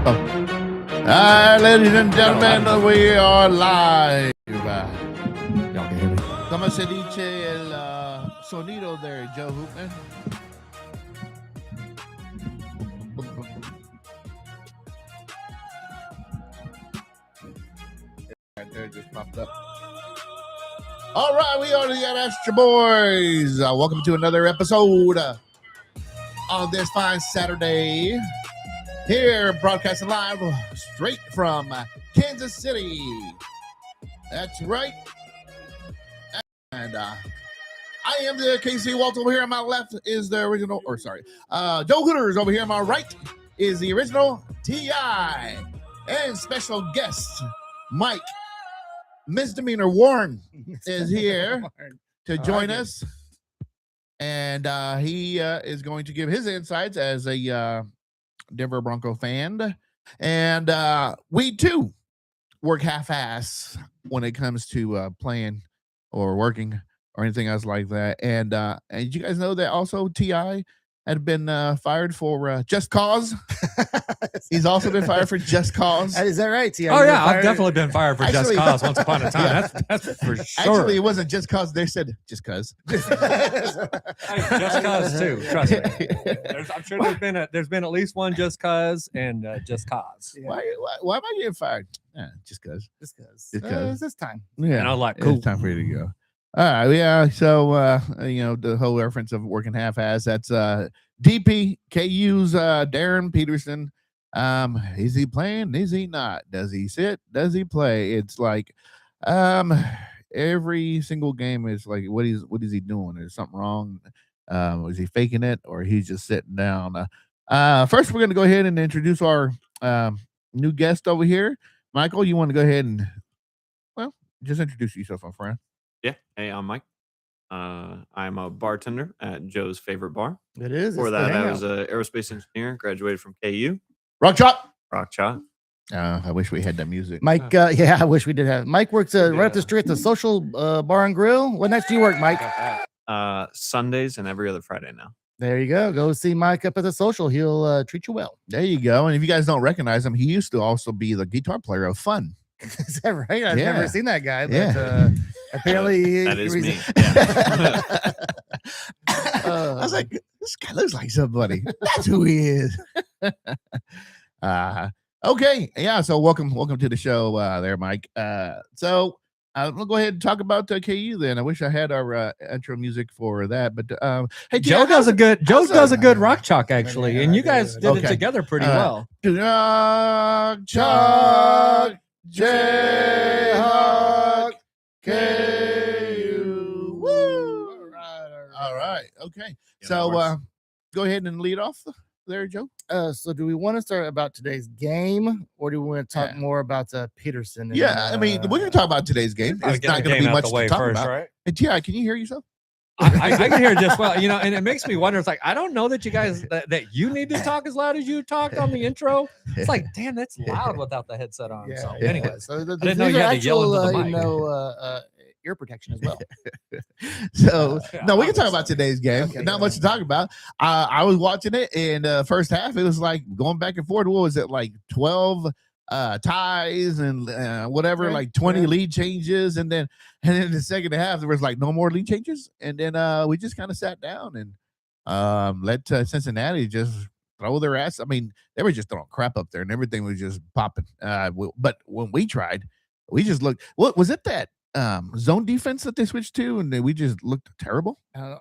All right, ladies and gentlemen, we are live. Y'all can hear me. ¿Cómo se dice el sonido there, Joe Hoopman? Right there, just popped up. All right, we are the Extra Boys. Welcome to another episode on this fine Saturday. Here, broadcasting live straight from Kansas City. That's right. And I am the KC Waltz. Over here on my left is the original, Joe Hooters. Over here on my right is the original T.I. And special guest, Mike Misdemeanor Warren is here to join us. And he is going to give his insights as a Denver Bronco fan. And we, too, work half-ass when it comes to playing or working or anything else like that. And you guys know that also T.I. had been fired for Just Cause. He's also been fired for Just Cause. Is that right, T.I.? Oh, yeah, I've definitely been fired for Just Cause once upon a time. Yeah. That's for sure. Actually, it wasn't Just Cause. They said Just Cause. Just Cause, too. Trust me. I'm sure there's been at least one Just Cause and Just Cause. Yeah. Why am I getting fired? Just Cause. Just because. Just 'cause. It's this time. Yeah, And I was like, cool. It's time for you to go. All right, yeah. So the whole reference of working half-ass. That's DP KU's Darren Peterson. Is he playing? Is he not? Does he sit? Does he play? It's like every single game is like, what is he doing? Is something wrong? Is he faking it, or he's just sitting down? First, we're gonna go ahead and introduce our new guest over here. Michael, you want to go ahead and just introduce yourself, my friend. Yeah. Hey, I'm Mike. I'm a bartender at Joe's favorite bar. It is. Before It's the that, I hangout. was an aerospace engineer, graduated from KU. Rock Chop. Rock Shot. I wish we had that music. Mike, yeah, I wish we did have. Mike works right up the street at the Social Bar and Grill. What nights do you work, Mike? Sundays and every other Friday now. There you go. Go see Mike up at the Social. He'll treat you well. There you go. And if you guys don't recognize him, he used to also be the guitar player of Fun. Is that right? I've Yeah. never seen that guy. But, Yeah. Apparently, that is me. Yeah. I was like, this guy looks like somebody. That's who he is. Okay. Yeah. So welcome to the show there, Mike. So we'll go ahead and talk about KU then. I wish I had our intro music for that. But hey, Joe does a good rock chalk, actually. And you guys did Okay. it together pretty well. Rock Chalk Jayhawk KU. Woo! All right. Okay. Yeah, So that works. go ahead and lead off there, Joe. So do we want to start about today's game, or do we want to talk more about Peterson? And, Yeah, I mean, we're going to talk about today's game. Probably It's get not the going to game be out much the to way talk first, about. right? And yeah, can you hear yourself? I can hear just well, and it makes me wonder. It's like, I don't know that you guys that you need to talk as loud as you talked on the intro. It's like, damn, that's loud without the headset on. Yeah. So, yeah. anyways, So the, didn't know these you are had to yell actual, into the mic. ear protection as well. So no, we can talk obviously. about today's game. Okay, Not go much to talk about. I was watching it in first half. It was like going back and forth. What was it, like 12 ties and whatever, Right, like 20 yeah. lead changes, and then in the second half there was like no more lead changes, and then we just kind of sat down and let Cincinnati just throw their ass. I mean, they were just throwing crap up there, and everything was just popping. But when we tried, we just looked. What was it, that zone defense that they switched to, and then we just looked terrible? The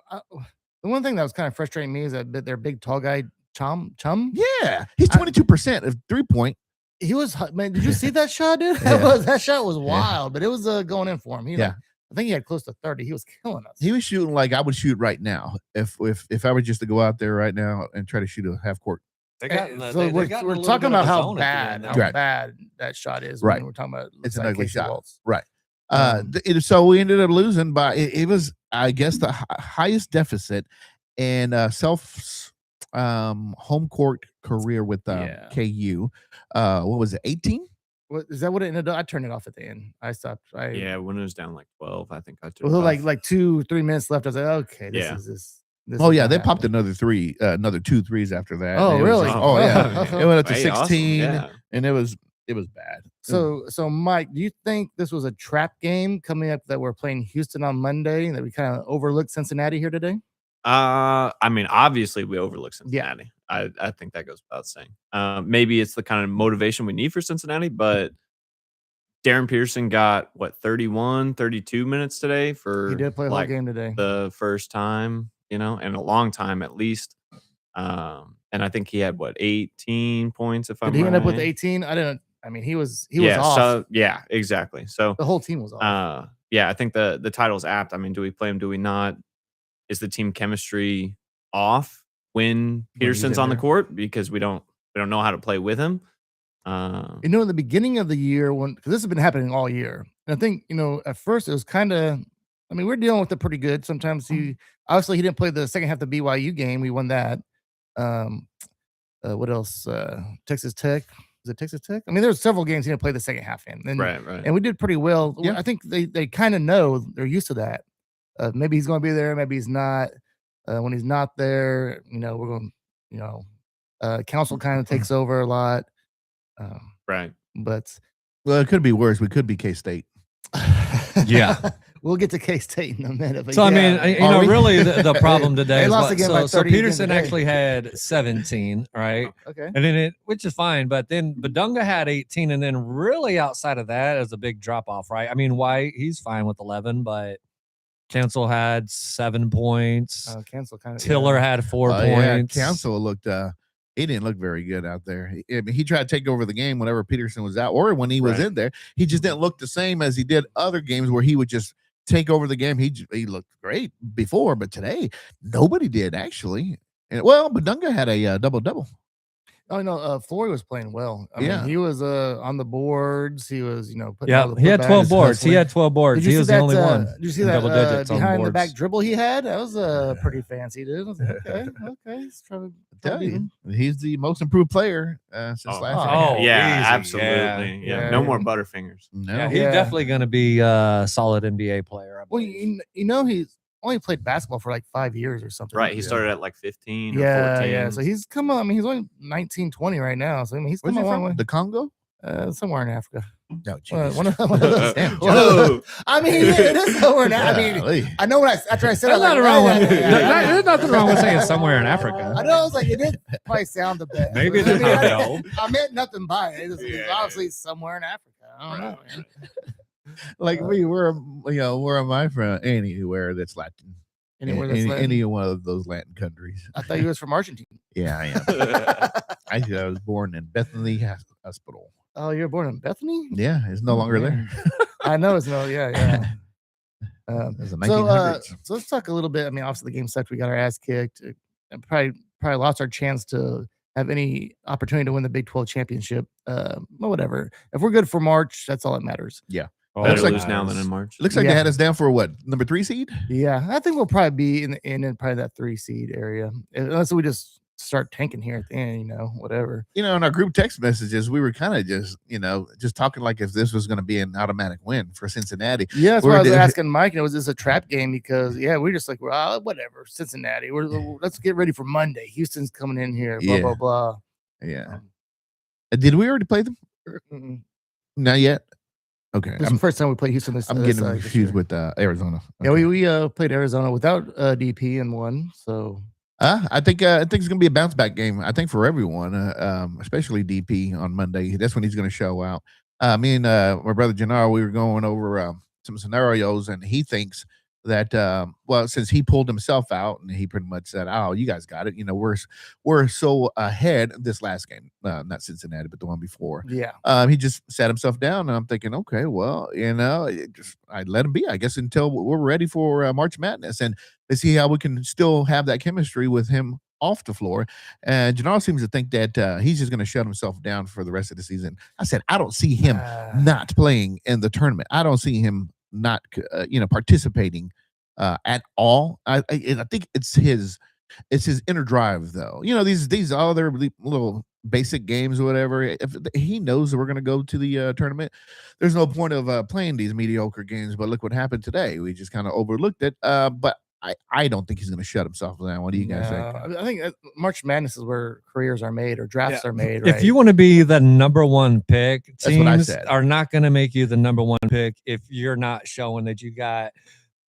one thing that was kind of frustrating me is that their big tall guy Chum. Yeah, he's 22% of 3-point. He was, man. Did you see that shot, dude? Yeah. That shot was wild, but it was going in for him. Yeah. I think he had close to 30. He was killing us. He was shooting like I would shoot right now if I were just to go out there right now and try to shoot a half court. They got in the, So they- we're they got in a we're little talking bit of about a how zone at the bad end how there. Right. bad that shot is. Right. When we're talking about It's looks an like ugly Casey shot. Waltz. Right. So we ended up losing by it was, I guess, the highest deficit in Self's home court career with Yeah. KU. What was it, 18? What is that? What it ended up? I turned it off at the end. I stopped. Yeah, when it was down like 12, I think I took Well, it off. like 2-3 minutes left. I was like, okay, this Yeah. is this. this Oh is yeah, not they popped happening. another 2 threes after that. Oh, and it was really? just- Oh, oh yeah, yeah. it went up to Hey, awesome, 16, yeah. and it was bad. So Mike, do you think this was a trap game coming up that we're playing Houston on Monday that we kind of overlooked Cincinnati here today? I mean, obviously we overlook Yeah. Cincinnati. I think that goes without saying. Maybe it's the kind of motivation we need for Cincinnati, but Darren Pearson got 31, 32 minutes today for He did play a whole like game today. the first time, in a long time at least. And I think he had 18 points if I'm Did he end up with right. 18? I mean, he was Yeah, off. so yeah, exactly. So The whole team was off. yeah, I think the title's apt. I mean, do we play him? Do we not? Is the team chemistry off when he's Peterson's in on the there. court because we don't know how to play with him? In the beginning of the year, because this has been happening all year, and I think at first it was kind of. I mean, we're dealing with it pretty good. Sometimes obviously he didn't play the second half of the BYU game. We won that. What else? Texas Tech. Was it Texas Tech? I mean, there's several games he didn't play the second half in, Right. and we did pretty well. Yeah. I think they kind of know, they're used to that. Maybe he's going to be there, maybe he's not. When he's not there, we're going. Council kind of takes over a lot. Right. But Well, it could be worse. We could be K-State. Yeah. We'll get to K-State in a minute. But So I yeah. mean, Are we? really, the problem today They is lost again by so 30 again Peterson today. actually had 17, right? Okay. And then which is fine, but then Badunga had 18, and then really outside of that is a big drop off, right? I mean, White, he's fine with 11, but Cancel had 7 points. Cancel kind of. Tiller had 4 Yeah, points. Council looked. He didn't look very good out there. I mean, he tried to take over the game whenever Peterson was out, or when he was Right. in there. He just didn't look the same as he did other games where he would just take over the game. He looked great before, but today nobody did actually. And Badunga had a double-double. Oh no, Flory was playing well. I Yeah. mean, he was on the boards. He was, putting all Yeah, the he had putbacks. 12 boards. He hustling. had 12 boards. Did you He see was that? the only one. Did you see in that double digits on behind the back boards. dribble he had? That was pretty fancy, dude. I was like, okay. He's trying to Tell beat you, him. he's the most improved player since Oh, last oh, year. yeah, easy. absolutely. Yeah. Yeah. No more Butterfingers. No, Yeah, he's Yeah. definitely going to be a solid NBA player. I Well, believe. he's only played basketball for like 5 years or something. Right. He Yeah. started at 15 or Yeah, 14. yeah. So he's come on. I mean, he's only 19, 20 right now. So I mean, he's where's come he a long from? way. The Congo? Somewhere in Africa. No, One of those. Damn, one of those- I mean, it is somewhere in Africa. I mean, Golly. I know after I said There's it, I was nothing like, wrong right, with yeah. there's nothing wrong with saying somewhere in Africa. I know. I was like, it did probably sound the best. Maybe I it mean, is. I meant nothing by it. It's Yeah. obviously somewhere in Africa. I don't know. Man. Like me, where am I from? Anywhere that's Latin. Anywhere that's Latin. Any one of those Latin countries. I thought you was from Argentina. Yeah, I am. I was born in Bethany Hospital. Oh, you were born in Bethany? Yeah, it's no longer there. I know it's no. Yeah. It was the So, 1900s. so let's talk a little bit. I mean, obviously the game sucked. We got our ass kicked, and probably lost our chance to have any opportunity to win the Big 12 championship. Well, whatever. If we're good for March, that's all that matters. Better Looks like- lose now than in March. Looks like yeah. they had us down for what, number 3 seed? Yeah, I think we'll probably be in probably that 3 seed area, unless we just start tanking here at the end. Whatever. In our group text messages, we were kind of just talking like if this was going to be an automatic win for Cincinnati. Yeah, that's We're why I was the- asking Mike. Was this a trap game? Because we're just like, well, whatever. Cincinnati. Let's get ready for Monday. Houston's coming in here. Blah Yeah. blah blah. Yeah. Did we already play them? Mm-mm. Not yet. Okay. This is the first time we played Houston. I'm getting this confused year. with Arizona. Yeah, Okay. we played Arizona without DP and won. So I think it's gonna be a bounce back game. I think for everyone, especially DP on Monday. That's when he's gonna show out. Me and my brother Gennaro, we were going over some scenarios, and he thinks that since he pulled himself out and he pretty much said, "Oh, you guys got it." We're so ahead this last game, not Cincinnati, but the one before. yeah, He just sat himself down, and I'm thinking, okay, well, I let him be, I guess, until we're ready for March Madness, and let's see how we can still have that chemistry with him off the floor. And Gennaro seems to think that he's just going to shut himself down for the rest of the season. I said, I don't see him not playing in the tournament. I don't see him not, participating at all. I think it's his inner drive, though. These other little basic games or whatever. If he knows that we're going to go to the tournament, there's no point of playing these mediocre games. But look what happened today. We just kind of overlooked it. But I don't think he's going to shut himself down. What do you guys think? I think March Madness is where careers are made or drafts are made. Right? If you want to be the number one pick, That's what I teams said. are not going to make you the number one pick if you're not showing that you got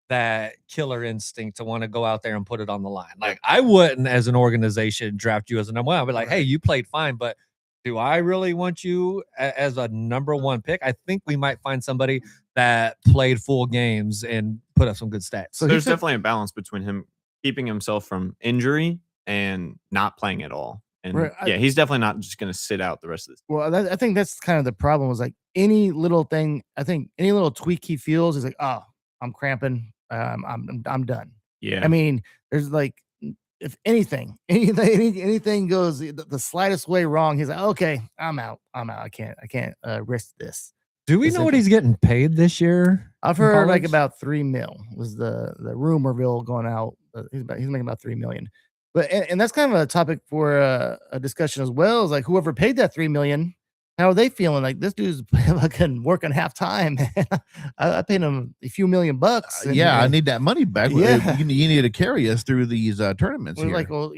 that killer instinct to want to go out there and put it on the line. Like I wouldn't, as an organization, draft you as a number one. I'd be like, hey, you played fine, but do I really want you as a number one pick? I think we might find somebody that played full games and put up some good stats. So there's definitely a balance between him keeping himself from injury and not playing at all. And he's definitely not just going to sit out the rest of this. Well, I think that's kind of the problem. Was like any little thing. I think any little tweak he feels is like, oh, I'm cramping. I'm done. Yeah. I mean, there's like, if anything goes the slightest way wrong, he's like, okay, I'm out. I can't risk this. Do we know what he's getting paid this year? I've heard like about $3 million was the rumorville going out. He's making about $3 million. But and that's kind of a topic for a discussion as well. Is like whoever paid that $3 million, how are they feeling? Like this dude's fucking working half time. I paid him a few $1,000,000. Yeah, I need that money back. Yeah. You need to carry us through these tournaments. We're here. like, well,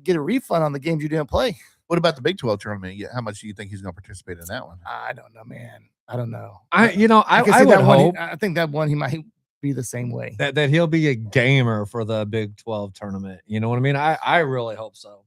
get a refund on the games you didn't play. What about the Big 12 tournament? How much do you think he's going to participate in that one? I don't know, man. I don't know. I would that hope I think that one he might be the same way. that he'll be a gamer for the Big 12 tournament. You know what I mean? I really hope so.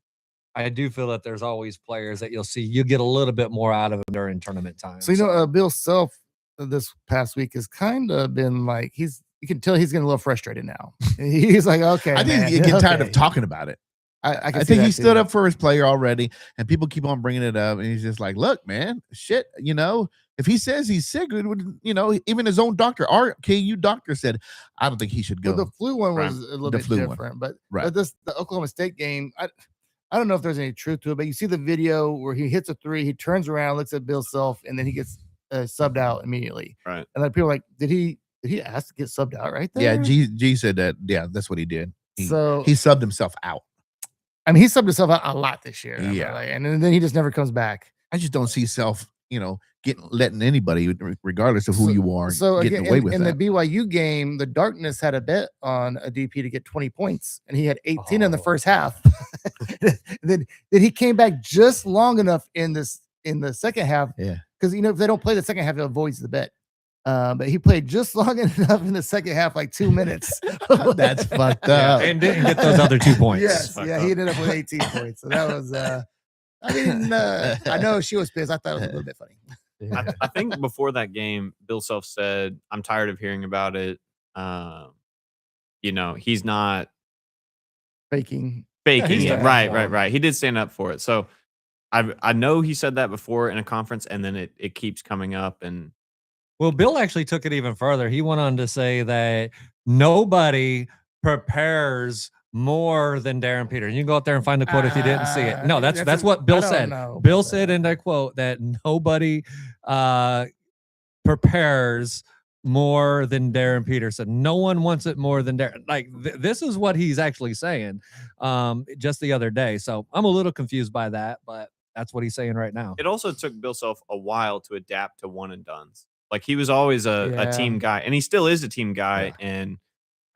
I do feel that there's always players that you get a little bit more out of them during tournament time. So Bill Self this past week has kind of been like you can tell he's getting a little frustrated now. He's like, okay, I think he's getting tired of talking about it. I think he stood up for his player already, and people keep on bringing it up, and he's just like, look, man, shit, if he says he's sick, even his own doctor, our KU doctor said, I don't think he should go. Well, the flu one was a little bit different, but the Oklahoma State game, I don't know if there's any truth to it, but you see the video where he hits a three, he turns around, looks at Bill Self, and then he gets subbed out immediately. Right. And then people are like, did he ask to get subbed out right there? Yeah, G said that. Yeah, that's what he did. He subbed himself out. I mean, he subbed himself out a lot this year. Yeah. And then he just never comes back. I just don't see Self, letting anybody, regardless of who you are, getting away with in that. the BYU game, the Darkness had a bet on a DP to get 20 points, and he had 18 in the first half. then he came back just long enough in the second half. Yeah. Because if they don't play the second half, it avoids the bet. But he played just long enough in the second half, like 2 minutes. That's fucked up. And didn't get those other 2 points. Yes, he ended up with 18 points. So that was I know she was pissed. I thought it was a little bit funny. I think before that game, Bill Self said, I'm tired of hearing about it. He's not faking it. Right. He did stand up for it. So I know he said that before in a conference, and then it keeps coming up. And well, Bill actually took it even further. He went on to say that nobody prepares more than Darren Peters. You can go out there and find the quote if you didn't see it. No, that's what Bill said. Bill said, and I quote, that nobody prepares more than Darren Peterson. No one wants it more than Darren. Like this is what he's actually saying just the other day. So I'm a little confused by that, but that's what he's saying right now. It also took Bill Self a while to adapt to one and dones. Like he was always a team guy, and he still is a team guy. Yeah. And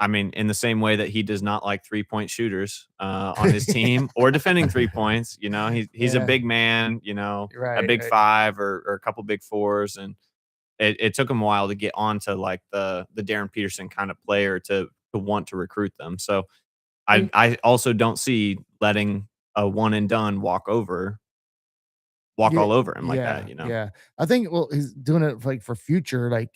I mean, in the same way that he does not like 3-point shooters on his team or defending 3 points, he's a big man, a big five or a couple big fours. And it took him a while to get onto like the Darren Peterson kind of player to want to recruit them. So I also don't see letting a one and done walk all over him like that, Yeah. I think, he's doing it like for future. Like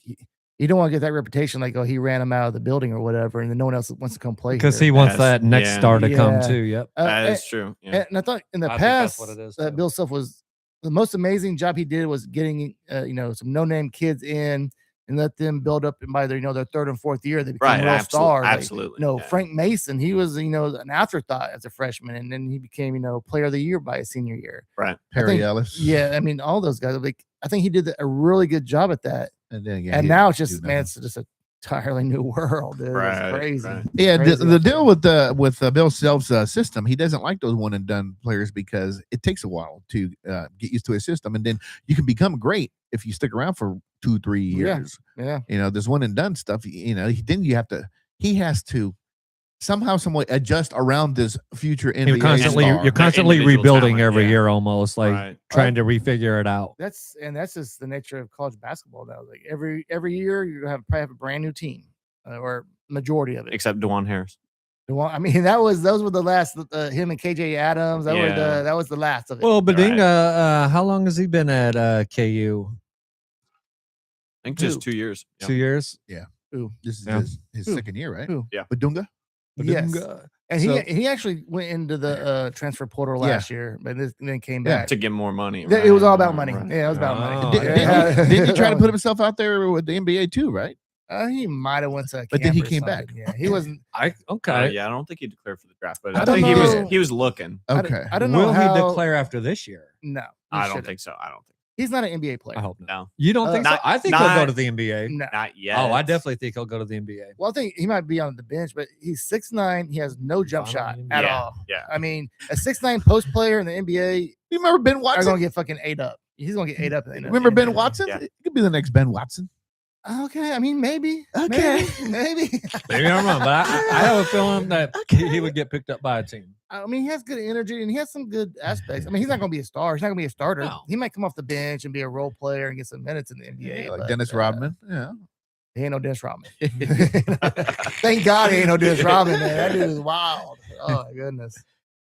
you don't want to get that reputation like, oh, he ran him out of the building or whatever, and then no one else wants to come play because he wants that next star to come too. Yep. That is true. Yeah. And I thought in the past that Bill Self was the most amazing job he did was getting some no-name kids in and let them build up, and by their their third and fourth year they became real stars. Absolutely. Frank Mason, he was an afterthought as a freshman, and then he became player of the year by his senior year. Right. Perry Ellis. Yeah, I mean all those guys. Like I think he did a really good job at that. And then again, and now it's just it's just a entirely new world. Dude. Right, it's crazy. Right. Yeah, crazy. The deal with Bill Self's system, he doesn't like those one and done players because it takes a while to get used to his system, and then you can become great if you stick around for 2-3 years. Yeah. This one and done stuff. Then you have to he has to somehow, some way adjust around this future NBA You're constantly star. you're constantly individual rebuilding talent, every yeah. year, almost like Right. trying to refigure it out. That's just the nature of college basketball now. Like every year, you're gonna probably have a brand new team, or majority of it. Except DeJuan Harris. I mean, those were the last. Him and KJ Adams. Yeah. That was the last of it. Well, Right. Badinga, how long has he been at KU? I think just 2 years. Yeah. 2 years. This is Yeah. his Who? second year, right? Who? Yeah. Badunga. Yes. Badinga. And So- he actually went into the transfer portal last year, but then came Yeah. back. To get more money. It was all about right, money. right. Yeah, it was about Oh, money. yeah. Didn't he try to put himself out there with the NBA too, right? He might have went to, But then he camp or came something. back. Yeah, he wasn't. Okay. Yeah, I don't think he declared for the draft, but I I, don't think know. he was looking. Okay. I don't know Will how. he declare after this year? No, he I don't shouldn't. think so. I don't think He's not an NBA player. I hope not. no, You don't think so? Not- I think he'll go not- to the NBA. No. not yet. Oh, I definitely think he'll go to the NBA. Well, I think he might be on the bench, but he's 6'9". He has no jump Fine, shot yeah. at Yeah, all. yeah. I mean, a 6'9" post player in the NBA You remember Ben are Watson? going to get fucking ate up. He's going to get ate up. In the Remember Ben NBA. Watson? Yeah. He could be the next Ben Watson. Okay, I mean, maybe. Okay. Maybe. Maybe I'm wrong, but I have a feeling that he would get picked up by a team. I mean, he has good energy and he has some good aspects. I mean, he's not going to be a star. He's not going to be a starter. No. He might come off the bench and be a role player and get some minutes in the NBA. Yeah, like but, Dennis Rodman. Yeah. He ain't no Dennis Rodman. Thank God he ain't no Dennis Rodman, man. That dude is wild. Oh, my goodness.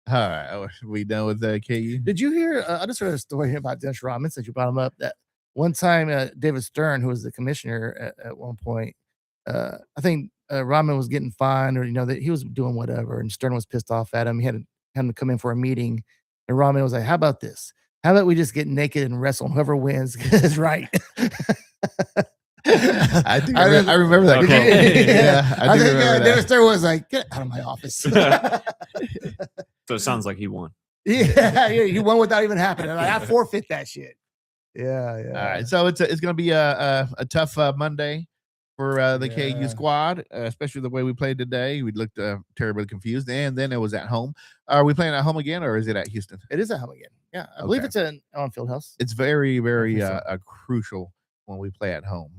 All right. We done with KU? Did you hear? I just heard a story about Dennis Rodman since you brought him up. That one time, David Stern, who was the commissioner at one point, I think Rodman was getting fined, or that he was doing whatever, and Stern was pissed off at him. He had him to come in for a meeting, and Rodman was like, "How about this? How about we just get naked and wrestle, and whoever wins is right." I think I remember that. Okay. quote. Yeah, I do think remember David that. Stern was like, "Get out of my office." So it sounds like he won. yeah, he won without even happening. Like, I forfeit that shit. Yeah. All right, so it's going to be a tough Monday for the KU Yeah. squad, especially the way we played today. We looked terribly confused, and then it was at home. Are we playing at home again, or is it at Houston? It is at home again. Yeah, I believe Okay. it's an on field house. It's very, very think so. crucial when we play at home.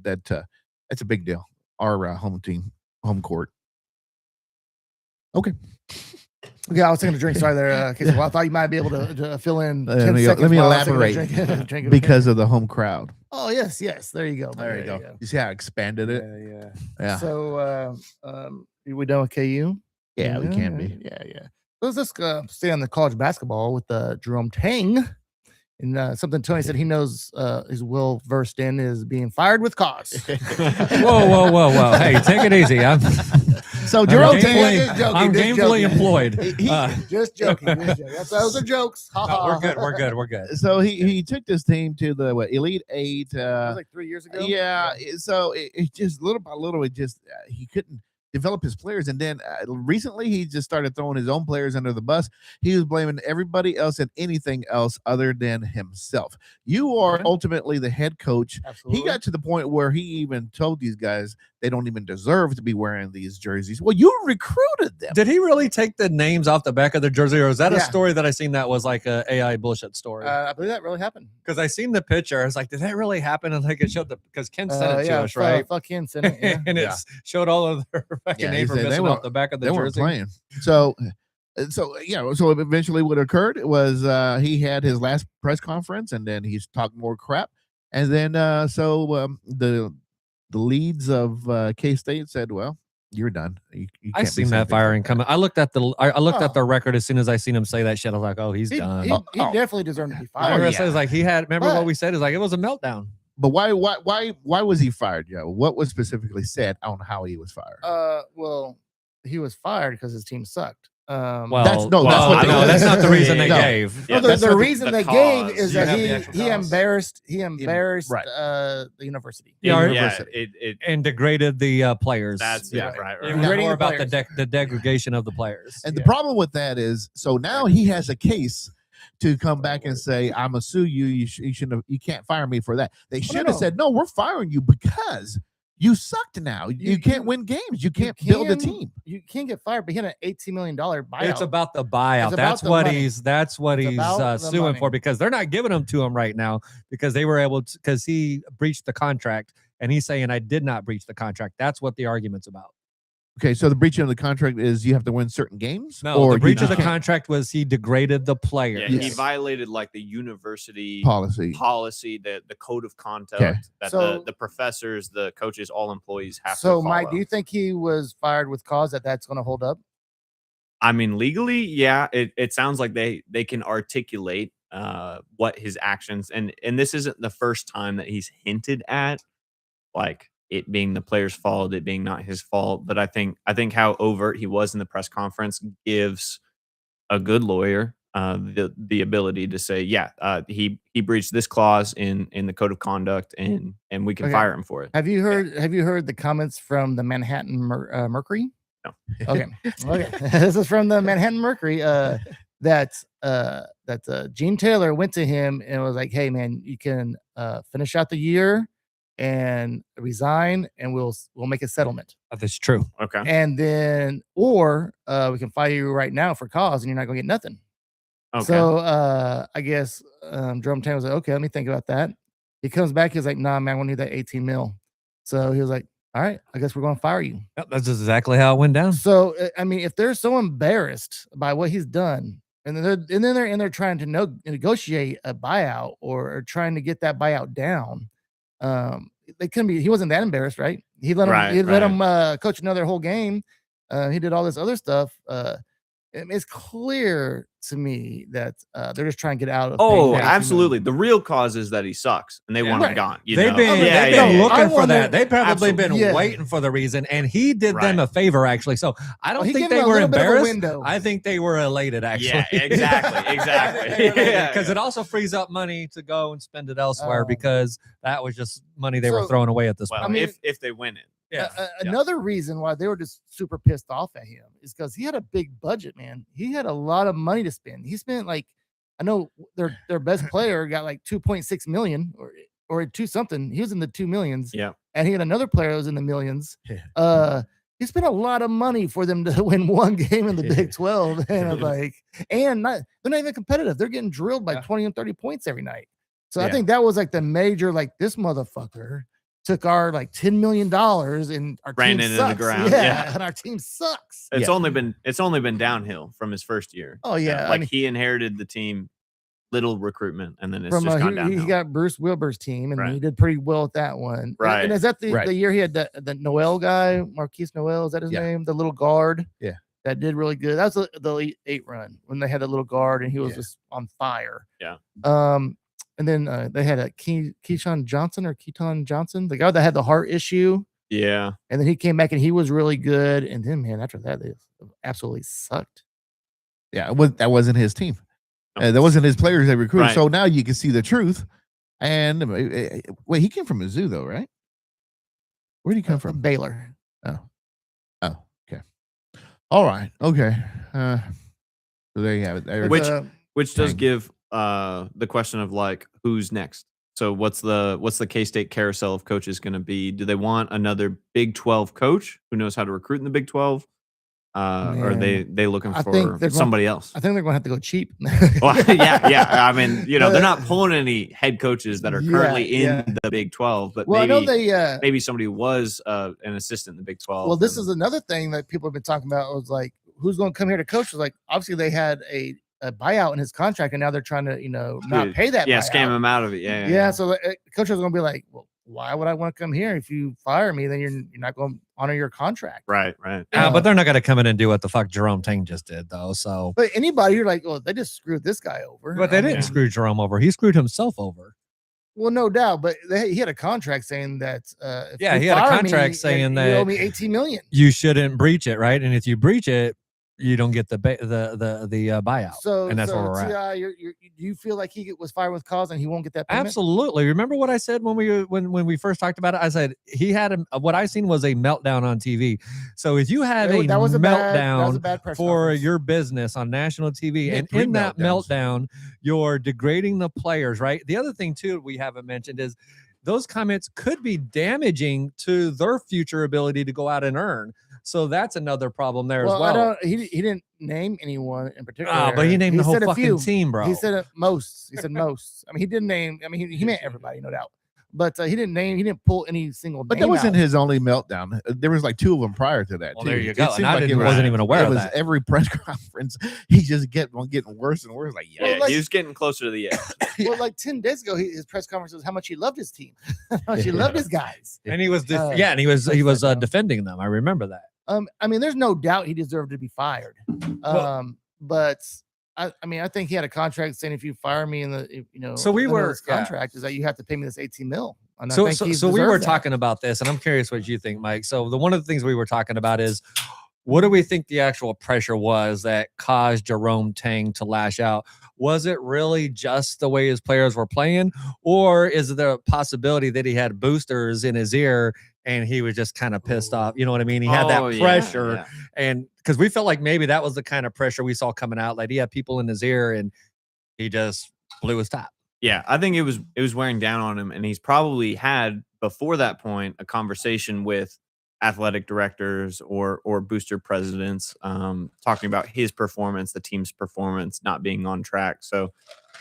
That's a big deal. Our home team, home court. Okay. Okay, I was taking a drink. Sorry there, Casey. Well, I thought you might be able to fill in. Let 10 me seconds let me while I was taking a elaborate drink- drink of because of the home crowd. Oh yes. There you go. There you go. You see how I expanded it? Yeah. Yeah. So, we done with KU? Yeah, we can be. Yeah. Let's just stay on the college basketball with Jerome Tang. And something Tony said he knows is well versed in is being fired with cause. Whoa. Hey, take it easy. So I'm Jerome gainfully- Tang, just joking, I'm just gainfully joking. employed. He- Just joking. Those are jokes. Ha, No, ha. we're good. so he took this team to the Elite Eight. That was like 3 years ago. Yeah, so it just little by little, it just he couldn't develop his players, and then recently he just started throwing his own players under the bus. He was blaming everybody else and anything else other than himself. You are Okay. ultimately the head coach. Absolutely. He got to the point where he even told these guys they don't even deserve to be wearing these jerseys. Well, you recruited them. Did he really take the names off the back of the jersey, or is that a Yeah. story that I seen that was like a AI bullshit story? I believe that really happened. Because I seen the picture, I was like, did that really happen? And like it showed because Ken sent it to us, fu- right? Fuck him, sent it. Yeah. and it showed all of their fucking Yeah, he name said they information were- off the back of the They weren't jersey. playing. So eventually what occurred was he had his last press conference, and then he's talked more crap, and then the leads of K-State said, well, you're done. You I can't be seen saying that things firing like that. coming. I looked at I looked Oh. at the record as soon as I seen him say that shit. I was like, oh, he's He done. he definitely deserved to be I fired. remember yeah. it says like he had. Remember But- what we said is like it was a meltdown. But why was he fired? Yeah, what was specifically said on how he was fired? Well, he was fired because his team sucked. Well, that's what I they- know that's not the reason they No. gave. Yeah, the that's what reason the they cause. gave is You that have the actual he cause. embarrassed Right. the university. Yeah, University. it And degraded the players. that's Yeah. right. It was Degrading more the about players. the degradation of the players. And the Yeah. problem with that is, so now he has a case to come back and say, "I'm gonna sue you. You shouldn't have. You can't fire me for that." They should have no. said, "No, we're firing you because you sucked. Now you can't win games. You can't build a can- team." You can't get fired, but he had an $18 million buyout. It's about the buyout. It's about That's the what money. he's It's about the suing money. for because they're not giving them to him right now because they were able to because he breached the contract and he's saying I did not breach the contract. That's what the argument's about. Okay, so the breach of the contract is you have to win certain games? No, or the breach you of the just can't- contract was he degraded the player. Yeah, Yes. he violated like the university policy. the code of conduct that So- the professors, the coaches, all employees have to So, follow. Mike, do you think he was fired with cause that's going to hold up? I mean, legally, yeah, it sounds like they can articulate what his actions and this isn't the first time that he's hinted at like it being the player's fault, it being not his fault. But I think how overt he was in the press conference gives a good lawyer the ability to say, yeah, he breached this clause in the code of conduct, and we can Okay. fire him for it. Have you heard the comments from the Manhattan Mercury? No. Okay. This is from the Manhattan Mercury. That Gene Taylor went to him and was like, "Hey, man, you can finish out the year and resign, and we'll make a settlement. That's true. Okay. And then, or we can fire you right now for cause, and you're not gonna get nothing." Okay. So I guess Jerome Tang was like, "Okay, let me think about that." He comes back, he's like, "Nah, man, I want to need that 18 mil." So he was like, "All right, I guess we're gonna fire you." Yep, that's exactly how it went down. So I mean, if they're so embarrassed by what he's done, and then they're trying to negotiate a buyout or trying to get that buyout down, they couldn't be. He wasn't that embarrassed, right? He let him. Let him coach another whole game. He did all this other stuff. It's clear to me that they're just trying to get out of. Oh, paying absolutely. The real cause is that he sucks, and they want him Right. gone. You They've know? been, Yeah, they've yeah, been yeah. looking I for wonder- that. They've probably been Absolutely. Yeah. waiting for the reason, and he did them Right. a favor actually. So I don't He think gave they him a were little bit of a embarrassed. window. I think they were elated actually. Yeah, exactly. Yeah. Because it also frees up money to go and spend it elsewhere Um, because that was just money they were so- throwing away at this Well, point. I mean- if they win it. Yeah. Another reason why they were just super pissed off at him is because he had a big budget, man. He had a lot of money to spend. He spent like, I know their best player got like 2.6 million or two something. He was in the 2 millions. Yeah. And he had another player that was in the millions. Yeah. He spent a lot of money for them to win one game in the Big 12. And I'm like, they're not even competitive. They're getting drilled by 20 and 30 points every night. So I Yeah. think that was like the major, like, this motherfucker took our like $10 million and our Ran team it into the sucks. ground, Yeah, yeah. and our team sucks. It's Yeah. only been downhill from his first year. Oh yeah, I Like mean, he inherited the team, little recruitment, and then it's from just gone downhill. he got Bruce Wilbur's team, and Right. he did pretty well with that one. And- Right. And is that the Right. year he had the Noel guy, Marquise Noel? Is that his Yeah. name? The little guard. Yeah. That did really good. That was the Elite 8 run when they had the little guard and he was Yeah. just on fire. Yeah. And then they had a Keyshawn Johnson or Keaton Johnson, the guy that had the heart issue. Yeah. And then he came back and he was really good. And then, man, after that, they absolutely sucked. Yeah, that wasn't his team. No. That wasn't his players they recruited. Right. So now you can see the truth. And wait, he came from Mizzou though, right? Where did he come from? Baylor. Oh, okay. All right. Okay. So there you have it. There. Which- Uh, Which does Dang. give the question of like who's next. So what's the K-State carousel of coaches going to be? Do they want another Big 12 coach who knows how to recruit in the Big 12? Or are they looking I think for they're going- somebody else? I think they're going to have to go cheap. Well, yeah. I mean, they're not pulling any head coaches that are currently Yeah, in the Big 12, but Well, I know maybe they. maybe somebody who was an assistant in the Big 12. Well, this and- is another thing that people have been talking about. Was like, who's going to come here to coach? Was like, obviously they had a buyout in his contract, and now they're trying to, not Dude, pay that. scam buyout. him out of it. Yeah. Yeah, so the coach is going to be like, well, why would I want to come here? If you fire me, then you're not going to honor your contract. Right. But they're not going to come in and do what the fuck Jerome Tang just did, though. So, But anybody, you're like, oh, they just screwed this guy over. but they I didn't mean, screw Jerome over. He screwed himself over. Well, no doubt, but he had a contract saying that. If Yeah, you he had a fire contract me, saying you that- owe me 18 million. You shouldn't breach it, right? And if you breach it, you don't get the buyout. So and that's so where we're at. Ti, do you feel like he was fired with cause and he won't get that payment? Absolutely. Remember what I said when we first talked about it? I said he had what I seen was a meltdown on TV. So if you have a That was a meltdown bad press for conference. your business on national TV, Yeah, and 3 in that meltdowns. meltdown, you're degrading the players, right? The other thing too we haven't mentioned is those comments could be damaging to their future ability to go out and earn. So that's another problem there as I well. don't. He didn't name anyone in particular. Ah, but he named the whole said a fucking few. team, bro. He said most. He said most. I mean, he didn't name. I mean, he meant everybody, no doubt. But he didn't pull any single. But name that wasn't out. his only meltdown. There was like 2 of them prior to that. Well, too. there you It go. seemed And I like it wasn't even aware it of was that. every press conference. He just kept on getting worse and worse. Like, yeah, Yeah, like- he was getting closer to the edge. Well, like 10 days ago, his press conference was how much he loved his team, how much he loved his guys. And he was, and he was touchdown. defending them. I remember that. I mean, there's no doubt he deserved to be fired. But I mean, I think he had a contract saying if you fire me in the, So we under were- this contract is that you have to pay me this 18 mil. And I So, think he so we were deserved that. talking about this, and I'm curious what you think, Mike. So one of the things we were talking about is, what do we think the actual pressure was that caused Jerome Tang to lash out? Was it really just the way his players were playing, or is there a possibility that he had boosters in his ear and he was just kind of pissed off? You know what I mean? He had Oh, that yeah, pressure, yeah. and because we felt like maybe that was the kind of pressure we saw coming out. Like he had people in his ear, and he just blew his top. Yeah, I think it was wearing down on him, and he's probably had before that point a conversation with athletic directors or booster presidents, talking about his performance, the team's performance not being on track. So,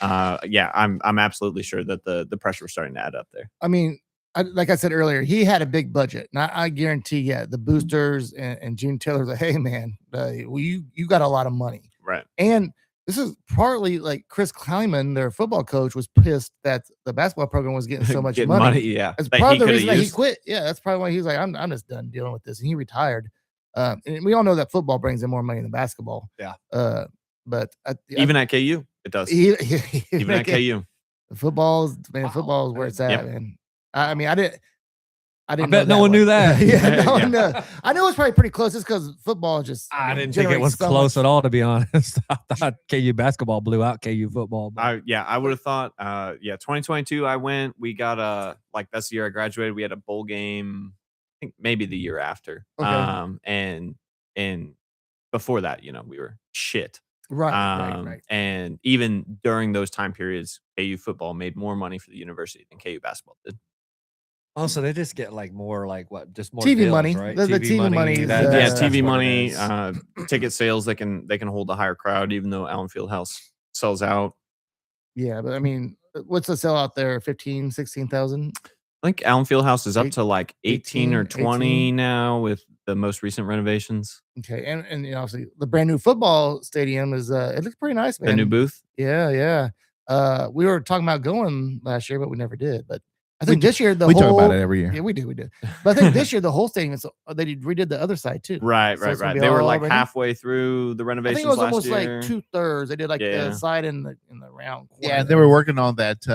yeah, I'm absolutely sure that the pressure was starting to add up there. I mean, like I said earlier, he had a big budget. And I guarantee you, the boosters and Gene Taylor's like, hey, man, you got a lot of money. Right. And this is partly like Chris Kleiman, their football coach, was pissed that the basketball program was getting so much Getting money. yeah. That's that part he of the coulda reason that he used. quit. Yeah, that's probably why he was like, I'm just done dealing with this. And he retired. And we all know that football brings in more money than basketball. Yeah. But Even at KU, it does. Even at KU. Football is where it's at, Yep. man. I mean, I didn't. I bet no one knew that. Yeah, no Yeah. one knew. I know it's probably pretty close. Just because football just. I didn't think it generates was so close much- at all, to be honest. I thought KU basketball blew out KU football. But I would have thought, 2022 I went. We got that's the year I graduated. We had a bowl game, I think maybe the year after. Okay. And before that, we were shit. Right. And even during those time periods, KU football made more money for the university than KU basketball did. also, they just get like more like what? Just more TV deals, money. right? The TV money is, that- Yeah, that's TV what it money, is. ticket sales. They can hold a higher crowd, even though Allen Fieldhouse sells out. Yeah, but I mean, what's the sellout there? 15, 16,000? I think Allen Fieldhouse is up Eight- to like 18 or 18. 20 now with the most recent renovations. Okay, and obviously the brand new football stadium is it looks pretty nice, man. The new booth. Yeah. We were talking about going last year, but we never did. But I think this year we talk about it every year. Yeah, we do. But I think this year the whole stadium is they redid the other side too. Right. So it's gonna be They were all like ready? halfway through the I renovations think it was last almost year. like 2/3. They did like Yeah. the side in the round corner. Yeah, they were working on that.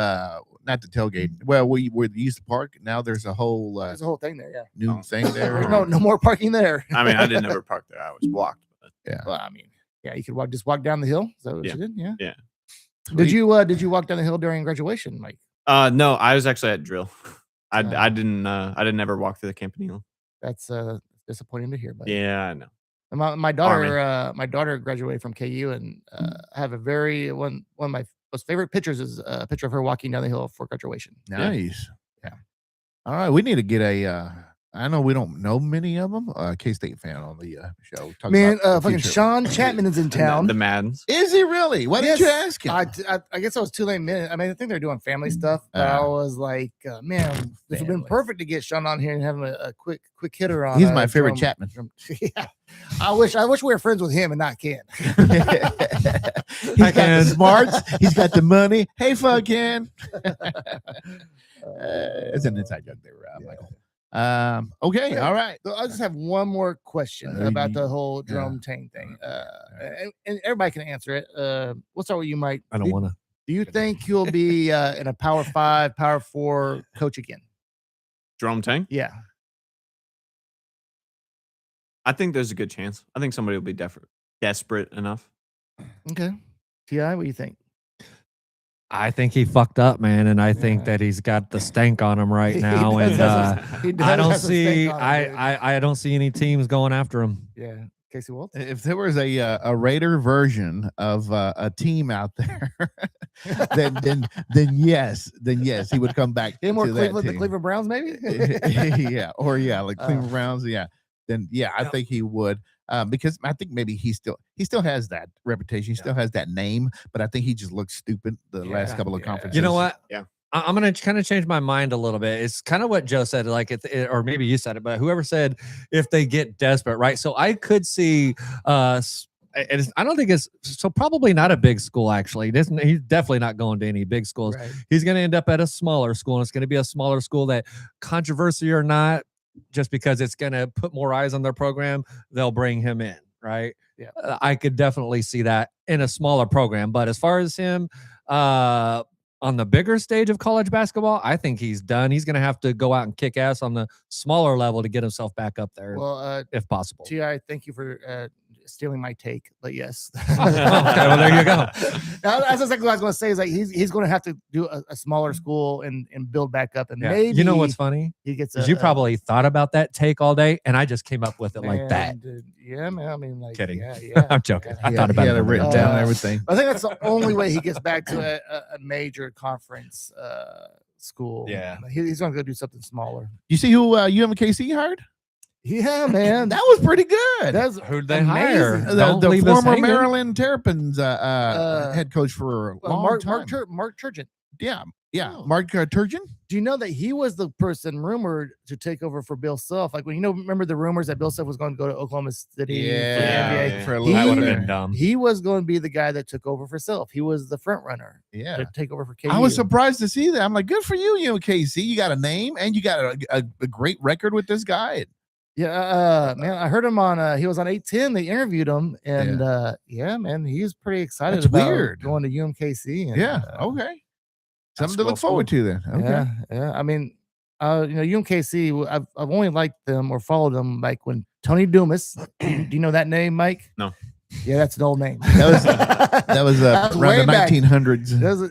Not the tailgate. Well, we used to park. Now there's a whole There's a whole thing there. Yeah. new thing there. There's no more parking there. I mean, I didn't ever park there. I was blocked. But Well, I mean, yeah, you could just walk down the hill. Is that what Yeah. you did? Yeah. Yeah. Did you walk down the hill during graduation, Mike? no, I was actually at drill. I Oh. didn't ever walk through the Campanile. That's disappointing to hear. But Yeah, I know. And my daughter graduated from KU, and I have one of my most favorite pictures is a picture of her walking down the hill for graduation. Nice. Yeah. All right, we need to get a. I know we don't know many of them. K-State fan on the show. Talk Man, about the fucking future. Sean Chapman is in town. The Maddens. Is he really? Why didn't you Yes, ask him? I guess I was too late minute. I mean, I think they're doing family stuff, but I was like, man, this would have been Family. perfect to get Sean on here and have him a quick hitter on. He's my favorite drum- Chapman. drum- Yeah, I wish we were friends with him and not Ken. He's got the Ken. smarts. He's got the money. Hey, fucking. It's an inside joke there, Michael. Okay, all right. So I just have one more question about the whole Jerome Tang thing, and everybody can answer it. We'll start with you, Mike. I don't want to. Do you think he'll be in a Power 5, Power 4 coach again? Jerome Tang. Yeah. I think there's a good chance. I think somebody will be desperate enough. Okay. T.I., what do you think? I think he fucked up, man, and I think Yeah. that he's got the stank on him right He now. does And have some- he does I don't have some see, stank on him, dude. I don't see any teams going after him. Yeah. Casey Waltz? If there was a Raider version of a team out there, then yes, he would come back. Any more to that Cleveland, the team. Cleveland Browns, maybe? like Cleveland Browns. Yeah, then I Yeah. think he would. Because I think maybe he still has that reputation. He still has that name, but I think he just looked stupid the last couple of conferences. You know what? Yeah. I'm going to kind of change my mind a little bit. It's kind of what Joe said, like, or maybe you said it, but whoever said if they get desperate, right? So I could see, I don't think it's so probably not a big school, actually. He's definitely not going to any big schools. Right. He's going to end up at a smaller school, and it's going to be a smaller school that, controversy or not, just because it's going to put more eyes on their program, they'll bring him in, right? Yeah. I could definitely see that in a smaller program. But as far as him, on the bigger stage of college basketball, I think he's done. He's going to have to go out and kick ass on the smaller level to get himself back up there, if possible. T.I., thank you for stealing my take, but yes. Okay, well, there you go. That's exactly what I was going to say. Is like he's going to have to do a smaller school and build back up, and maybe you know what's funny? He gets. You probably thought about that take all day, and I just came up with it like that. Yeah, man. I mean, like, Kidding. Yeah. I'm joking. I thought about it written down and everything. I think that's the only way he gets back to a major conference school. Yeah. He's going to go do something smaller. You see who UMKC hired? Yeah, man. That was pretty good. That's Who'd they hire? The former Maryland Terrapins head coach for a long time. Mark Turgeon. Yeah. Oh. Mark Turgeon. Do you know that he was the person rumored to take over for Bill Self? Like, when remember the rumors that Bill Self was going to go to Oklahoma City for the NBA? For a That little would have bit. been dumb. He was going to be the guy that took over for Self. He was the front runner to take over for KU. I was surprised to see that. I'm like, good for you, UMKC. You got a name and you got a great record with this guy. Yeah, man, I heard him on. He was on 810. They interviewed him, and man, he's pretty excited That's about weird. going to UMKC. And, Okay. Something to look forward to then. Okay. Yeah. I mean, UMKC. I've only liked them or followed them like when Tony Dumas. Do you know that name, Mike? No. Yeah, that's an old name. That was around the 1900s. That was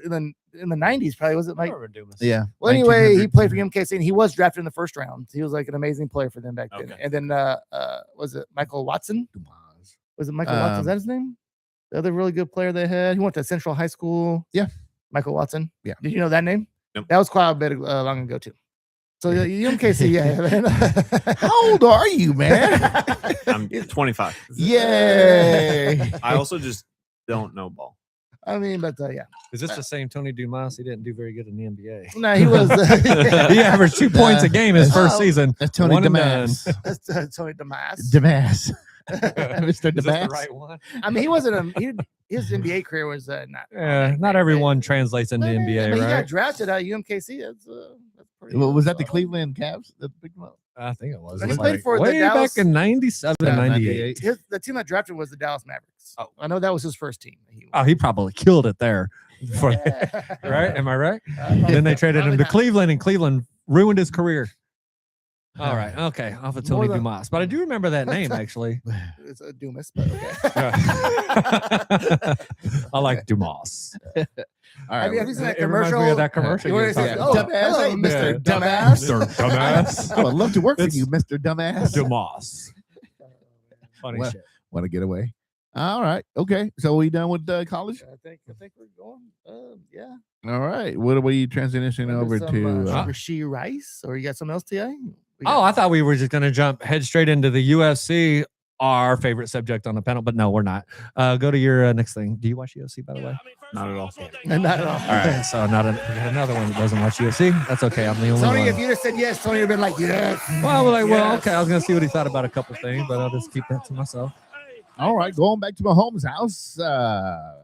in the 90s, probably, was it, Mike? Yeah. Well, anyway, he played for UMKC and he was drafted in the first round. He was like an amazing player for them back then. Okay. And then was it Michael Watson? Was it Michael Watson? Is that his name? The other really good player they had. He went to Central High School. Yeah. Michael Watson. Yeah. Did you know that name? Nope. That was quite a bit long ago too. So UMKC, yeah. How old are you, man? I'm 25. Yay. I also just don't know ball. I mean, but yeah. Is this the same Tony Dumas? He didn't do very good in the NBA. No, he was. He averaged 2 points a game his first season. That's Tony One and Damas. That's Tony Damas. Damas. Mr. Is this the Damas. right one? I mean, he wasn't his NBA career was not. Not everyone translates into But, NBA, I mean, he got right? drafted at UMKC. That's pretty. Well, was that the solid. Cleveland Cavs that picked him up? I think it was. He It was played like for the way Dallas- back in 97 and 98. The team that drafted was the Dallas Mavericks. Oh. I know that was his first team. He probably killed it there. Right? Am I right? Then they traded him to Cleveland, and Cleveland ruined his career. All right. Okay. Off of Tony Dumas. But I do remember that name, actually. It's a Dumas, but okay. I like Dumas. All right. Have you seen that It reminds commercial? me of that commercial. You you were wanna say, talking oh, about. Dumbass. hello, Hey, Mr. Mr. Dumbass. Mr. Dumbass. I would love to work for It's- you, Mr. Dumbass. Dumas. Funny Well, shit. Want to get away? All right. Okay. So we done with college? I think we're going. Yeah. All right. What are we transitioning over to? Rasheed Rice, or you got something else, Ti? Oh, I thought we were just going to jump head straight into the UFC, our favorite subject on the panel, but no, we're not. Go to your next thing. Do you watch UFC, by the way? Not at all. Not at all. All right, so we got another one that doesn't watch UFC. That's okay. I'm the only Tony, one. if you'd have said yes, Tony would have been like, yes. Well, we're like, well, Yes. okay. I was gonna see what he thought about a couple things, but I'll just keep that to myself. All right. Going back to Mahomes' house.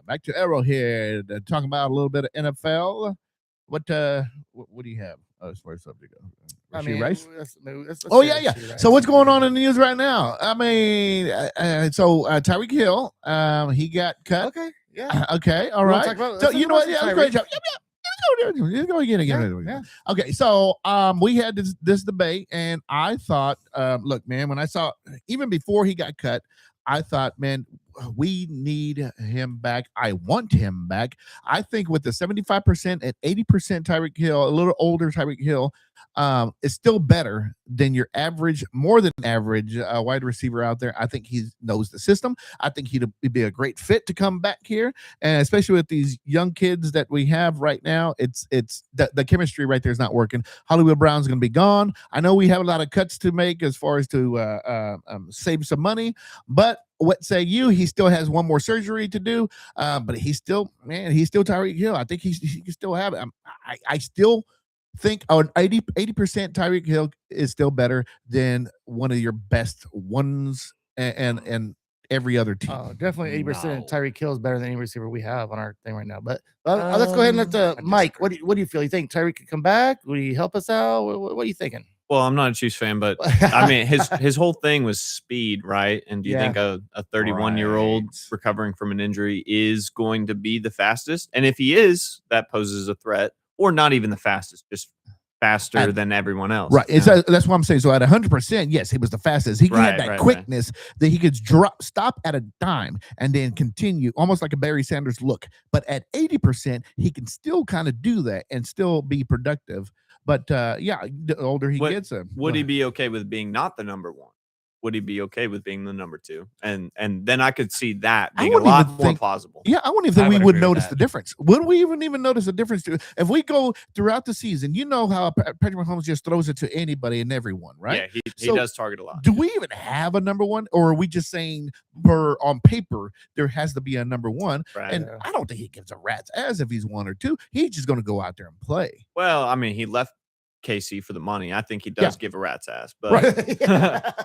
Back to Arrowhead. Talking about a little bit of NFL. What do you have as far as subject goes? I Rasheed mean, Rice? let's Oh, say yeah. Rasheed Rice. So what's going on in the news right now? I mean, Tyreek Hill, he got cut. Okay. Yeah. Okay. All You wanna right. talk about- So let's you talk know what? about Yeah, some great Tyreek. job. Let's go again. Yeah. Okay. So we had this debate, and I thought, look, man, when I saw even before he got cut, I thought, man, we need him back. I want him back. I think with the 75% and 80% Tyreek Hill, a little older Tyreek Hill, is still better than your average, more than average wide receiver out there. I think he knows the system. I think he'd be a great fit to come back here, and especially with these young kids that we have right now, it's the chemistry right there is not working. Hollywood Brown's going to be gone. I know we have a lot of cuts to make as far as to save some money, but what say you? He still has one more surgery to do, but he's still Tyreek Hill. I think he can still have it. I still think 80% Tyreek Hill is still better than one of your best ones and every other team. Oh, definitely 80% Tyreek Hill is better than any receiver we have on our thing right now. But let's go ahead and let Mike. What do you feel? You think Tyreek could come back? Would he help us out? What are you thinking? Well, I'm not a Chiefs fan, but I mean, his whole thing was speed, right? And do you think a 31-year-old recovering from an injury is going to be the fastest? And if he is, that poses a threat, or not even the fastest, just faster than everyone else. Right. That's what I'm saying. So at 100%, yes, he was the fastest. He had that quickness that he could stop at a dime and then continue, almost like a Barry Sanders look. But at 80%, he can still kind of do that and still be productive. But the older he gets, would he be okay with being not the number one? Would he be okay with being the number two? And then I could see that being a lot more plausible. Yeah, I wouldn't even think we would notice the difference. Would we even notice the difference? If we go throughout the season, you know how Patrick Mahomes just throws it to anybody and everyone, right? Yeah, he does target a lot. Do we even have a number one, or are we just saying on paper there has to be a number one? Right. And I don't think he gives a rat's ass if he's one or two. He's just going to go out there and play. Well, I mean, he left KC for the money. I think he does give a rat's ass, but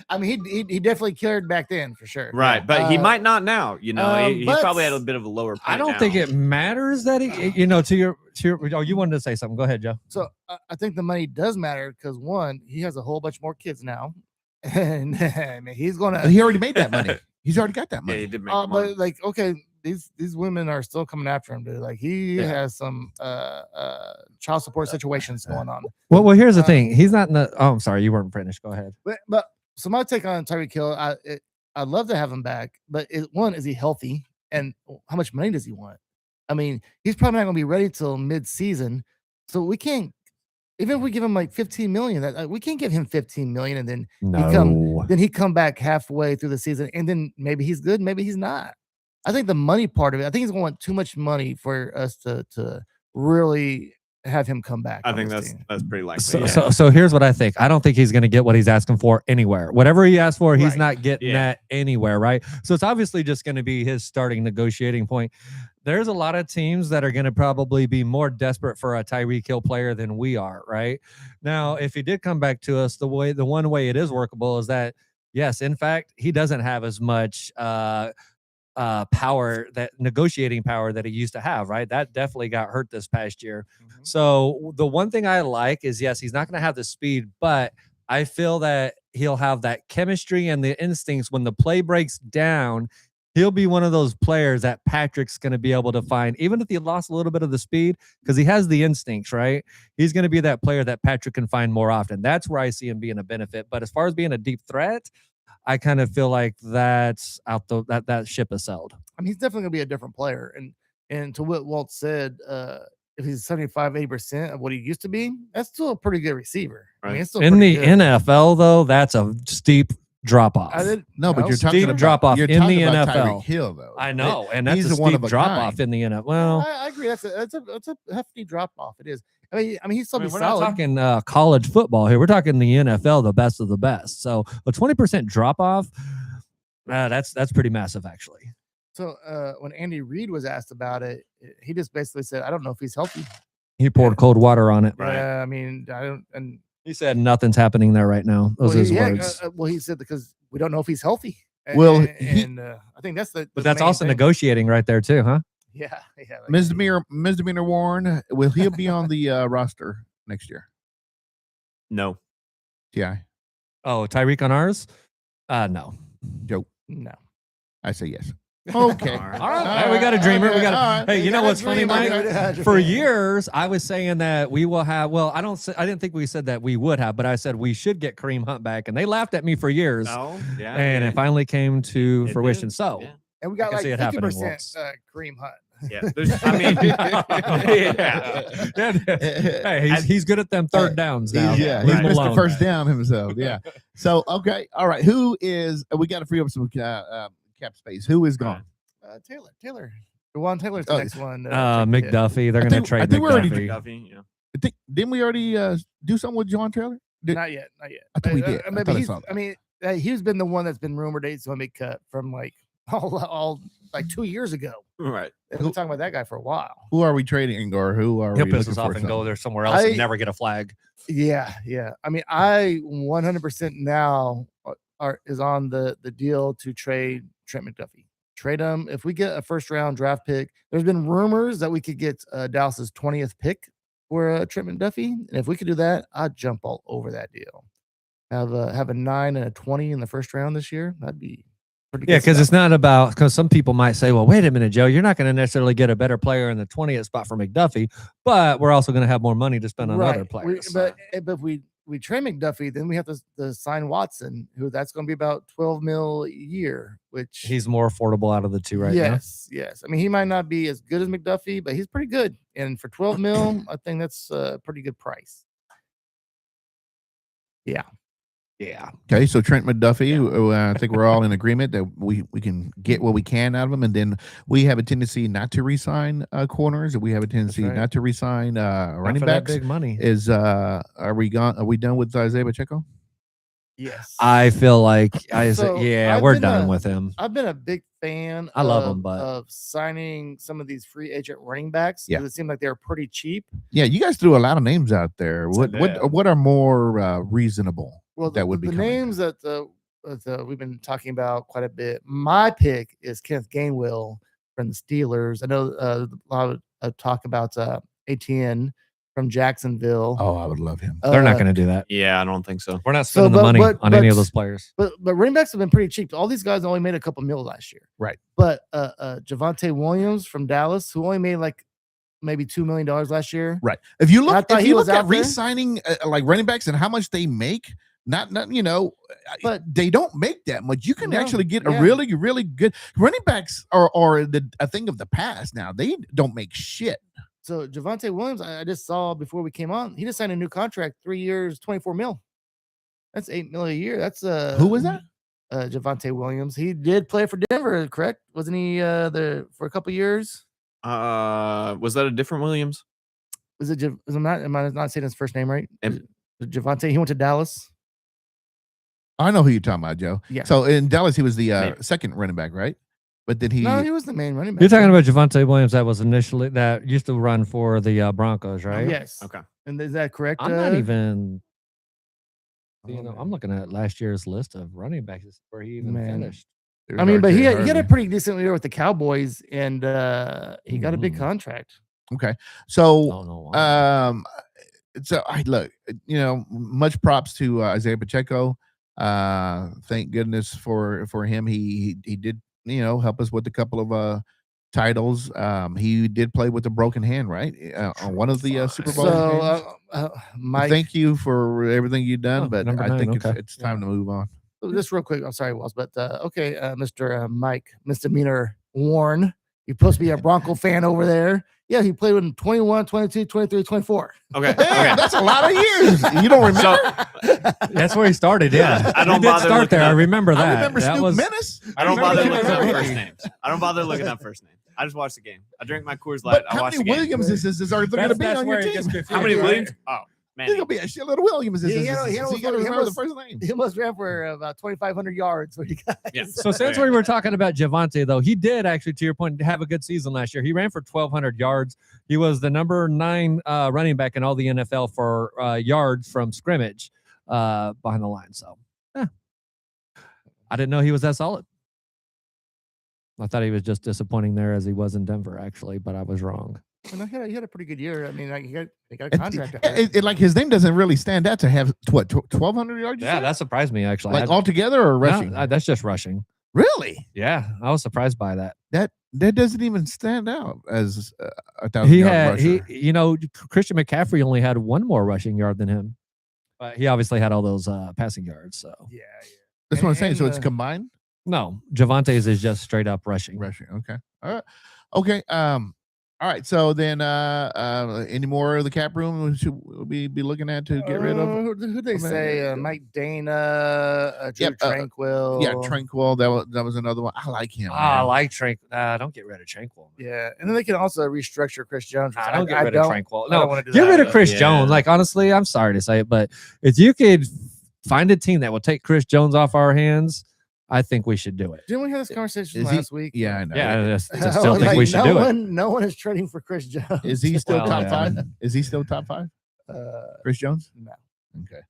I mean, he definitely cared back then for sure. Right, but he might not now. You know, he's probably at a bit of a lower point. I don't think it matters that he, to your. Oh, you wanted to say something? Go ahead, Joe. So I think the money does matter because one, he has a whole bunch more kids now, and I mean, he's gonna. He already made that money. He's already got that money. Yeah, he did make the money. But like, okay. These women are still coming after him, dude. Like he has some child support situations going on. Well, here's the thing. He's not in the. Oh, I'm sorry, you weren't finished. Go ahead. But so my take on Tyreek Hill, I'd love to have him back, but is he healthy, and how much money does he want? I mean, he's probably not going to be ready till mid-season, so we can't. Even if we give him like 15 million, we can't give him 15 million, and then he come back halfway through the season, and then maybe he's good, maybe he's not. I think the money part of it, I think he's going to want too much money for us to really have him come back. I think that's pretty likely. So here's what I think. I don't think he's going to get what he's asking for anywhere. Whatever he asked for, he's not getting that anywhere, right? So it's obviously just going to be his starting negotiating point. There's a lot of teams that are going to probably be more desperate for a Tyreek Hill player than we are, right? Now, if he did come back to us, the one way it is workable is that, yes, in fact, he doesn't have as much power, that negotiating power that he used to have, right? That definitely got hurt this past year. So the one thing I like is, yes, he's not going to have the speed, but I feel that he'll have that chemistry and the instincts when the play breaks down. He'll be one of those players that Patrick's going to be able to find, even if he lost a little bit of the speed, because he has the instincts, right? He's going to be that player that Patrick can find more often. That's where I see him being a benefit. But as far as being a deep threat, I kind of feel like that's out that ship has sailed. I mean, he's definitely gonna be a different player. And to what Walt said, if he's 75-80% of what he used to be, that's still a pretty good receiver. Right. I mean, it's still in the good. NFL though, that's a steep drop off. But you're talking about drop off in the NFL. Tyreek Hill, though. I know, and that's a steep drop off in the NFL. Well, I agree. That's a hefty drop off. It is. I mean, he's still we're solid. not talking college football here. We're talking the NFL, the best of the best. So a 20% drop off, that's pretty massive, actually. So when Andy Reid was asked about it, he just basically said, "I don't know if he's healthy." He poured cold water on it. Right. Yeah, I mean, I don't. And he said nothing's happening there right now. Those are his words. Well, he said because we don't know if he's healthy. I think that's the. But that's also negotiating right there too, huh? Yeah. Misdemeanor Warren, will he be on the roster next year? No. Yeah. Oh, Tyreek on ours? No. Joe. No. I say yes. Okay. All right. We got a dreamer. Okay. We got. Right. Hey, you know what's funny, Mike? For years, I was saying that we will have. Well, I didn't think we said that we would have, but I said we should get Kareem Hunt back, and they laughed at me for years. Oh, yeah. And it finally came to fruition. Did. So. Yeah. And we got like 50% Kareem Hunt. Yeah, I mean, Hey, he's good at them third downs now. Yeah, Leave he's him missed the alone. first down himself. Yeah. So okay, all right. Who is? We got to free up some cap space. Who is gone? Taylor. Juwan Taylor's the next one. McDuffie. They're I going to think- trade I think we already McDuffie. McDuffie, yeah. I think didn't we already do something with John Taylor? Not yet. I thought we did. I thought I he's, saw that. I mean, he's been the one that's been rumored he's going to be cut from like all like 2 years ago. Right. We've been talking about that guy for a while. Who are we trading or who are He'll we piss looking us off for? and go there somewhere else and never get a flag. Yeah. I mean, I 100% now is on the deal to trade Trent McDuffie. Trade him. If we get a first round draft pick, there's been rumors that we could get Dallas's 20th pick for Trent McDuffie. And if we could do that, I'd jump all over that deal. Have a 9 and a 20 in the first round this year. That'd be pretty good. Yeah, because it's not about, because some people might say, well, wait a minute, Joe, you're not going to necessarily get a better player in the 20th spot for McDuffie, but we're also going to have more money to spend on other players. But if we trade McDuffie, then we have to sign Watson, who that's going to be about $12 million a year, which he's more affordable out of the two right now. Yes. I mean, he might not be as good as McDuffie, but he's pretty good. And for $12 million, I think that's a pretty good price. Yeah. Okay, so Trent McDuffie, I think we're all in agreement that we can get what we can out of him, and then we have a tendency not to re-sign corners, and we have a tendency not to re-sign running backs. Big money. Are we done with Isaiah Pacheco? Yes. I feel like So, we're done with him. I've been a big fan I love him, but of signing some of these free agent running backs. Yeah. It seemed like they were pretty cheap. Yeah, you guys threw a lot of names out there. What are more reasonable? Well, that would be the coming. names that we've been talking about quite a bit. My pick is Kenneth Gainwell from the Steelers. I know a lot of talk about ATN from Jacksonville. Oh, I would love him. they're not going to do that. Yeah, I don't think so. We're not spending the money on any of those players. But running backs have been pretty cheap. All these guys only made a couple mil last year. Right. But Javonte Williams from Dallas, who only made like maybe $2 million last year. Right. If you look, if you look at re-signing like running backs and how much they make, not but they don't make that much. You can actually get a really, really good running backs are a thing of the past now. They don't make shit. So Javonte Williams, I just saw before we came on, he just signed a new contract, 3 years, $24 million. That's $8 million a year. That's who was that? Javonte Williams. He did play for Denver, correct? Wasn't he there for a couple years? Was that a different Williams? Was it? Am I not saying his first name right? Javonte. He went to Dallas. I know who you're talking about, Joe. Yeah. So in Dallas, he was the second running back, right? But then he was the main running back. You're talking about Javonte Williams that was initially that used to run for the Broncos, right? Yes. Okay. And is that correct? I'm not even. I'm looking at last year's list of running backs where he even finished. I mean, but he had a pretty decent year with the Cowboys, and he got a big contract. Okay. So Don't know why. so I look, much props to Isaiah Pacheco. Thank goodness for him. He did, help us with a couple of titles. He did play with a broken hand, right? On one of the Super Bowl games. Mike, thank you for everything you've done, but number I 9, think okay. it's time to move on. just real quick. I'm sorry, Wells, but okay, Mr. Mike, Misdemeanor Warren. You're supposed to be a Bronco fan over there. Yeah, he played with 21, 22, 23, 24. Okay. Damn, that's a lot of years. You don't remember? That's where he started. Yeah, I don't he did bother start looking there. I up. remember that. I remember that Snoop was, Menace. I don't You bother remember looking up Snoop first Menace? names. I don't bother looking up first names. I just watch the game. I drink my Coors Light. But I how watch many the game. Williams is going to be on your team? How many Williams? Oh, man. There's going to be a shitload of Williams. He You got to remember the first name. He almost ran for about 2,500 yards. What you guys? Yeah. So since we were talking about Javonte, though, he did actually, to your point, have a good season last year. He ran for 1,200 yards. He was the number 9 running back in all the NFL for yards from scrimmage behind the line. So, I didn't know he was that solid. I thought he was just disappointing there as he was in Denver, actually, but I was wrong. Well, he had a pretty good year. I mean, he got a contract. Like his name doesn't really stand out to have 1,200 yards. Yeah, that surprised me, actually. like altogether or rushing. That's just rushing. Really? Yeah, I was surprised by that. That doesn't even stand out as a 1,000 He yard had rusher. Christian McCaffrey only had one more rushing yard than him, but he obviously had all those passing yards. So Yeah. That's what I'm saying. and, So it's combined no, Javonte's is just straight up rushing. rushing. Okay. All right. Okay. All right. So then, any more of the cap room should we be looking at to get rid of? Who they I mean, say? Mike Dana, Drew Yep, Tranquil. Yeah, Tranquil. That was another one. I like him. I man. like Tranquil. Don't get rid of Tranquil. Yeah, and then they can also restructure Chris Jones. I don't get rid of Tranquil. I don't No, wanna do get that. rid of Chris Yeah. Jones. Like, honestly, I'm sorry to say it, but if you could find a team that will take Chris Jones off our hands, I think we should do it. Didn't we have this conversation Is he- last week? Yeah, I know. Yeah, I just I still was think like, we should no do it. one, No one is trading for Chris Jones. Is he still Well, top yeah. 5? Is he still top 5? Chris Jones? No. Okay.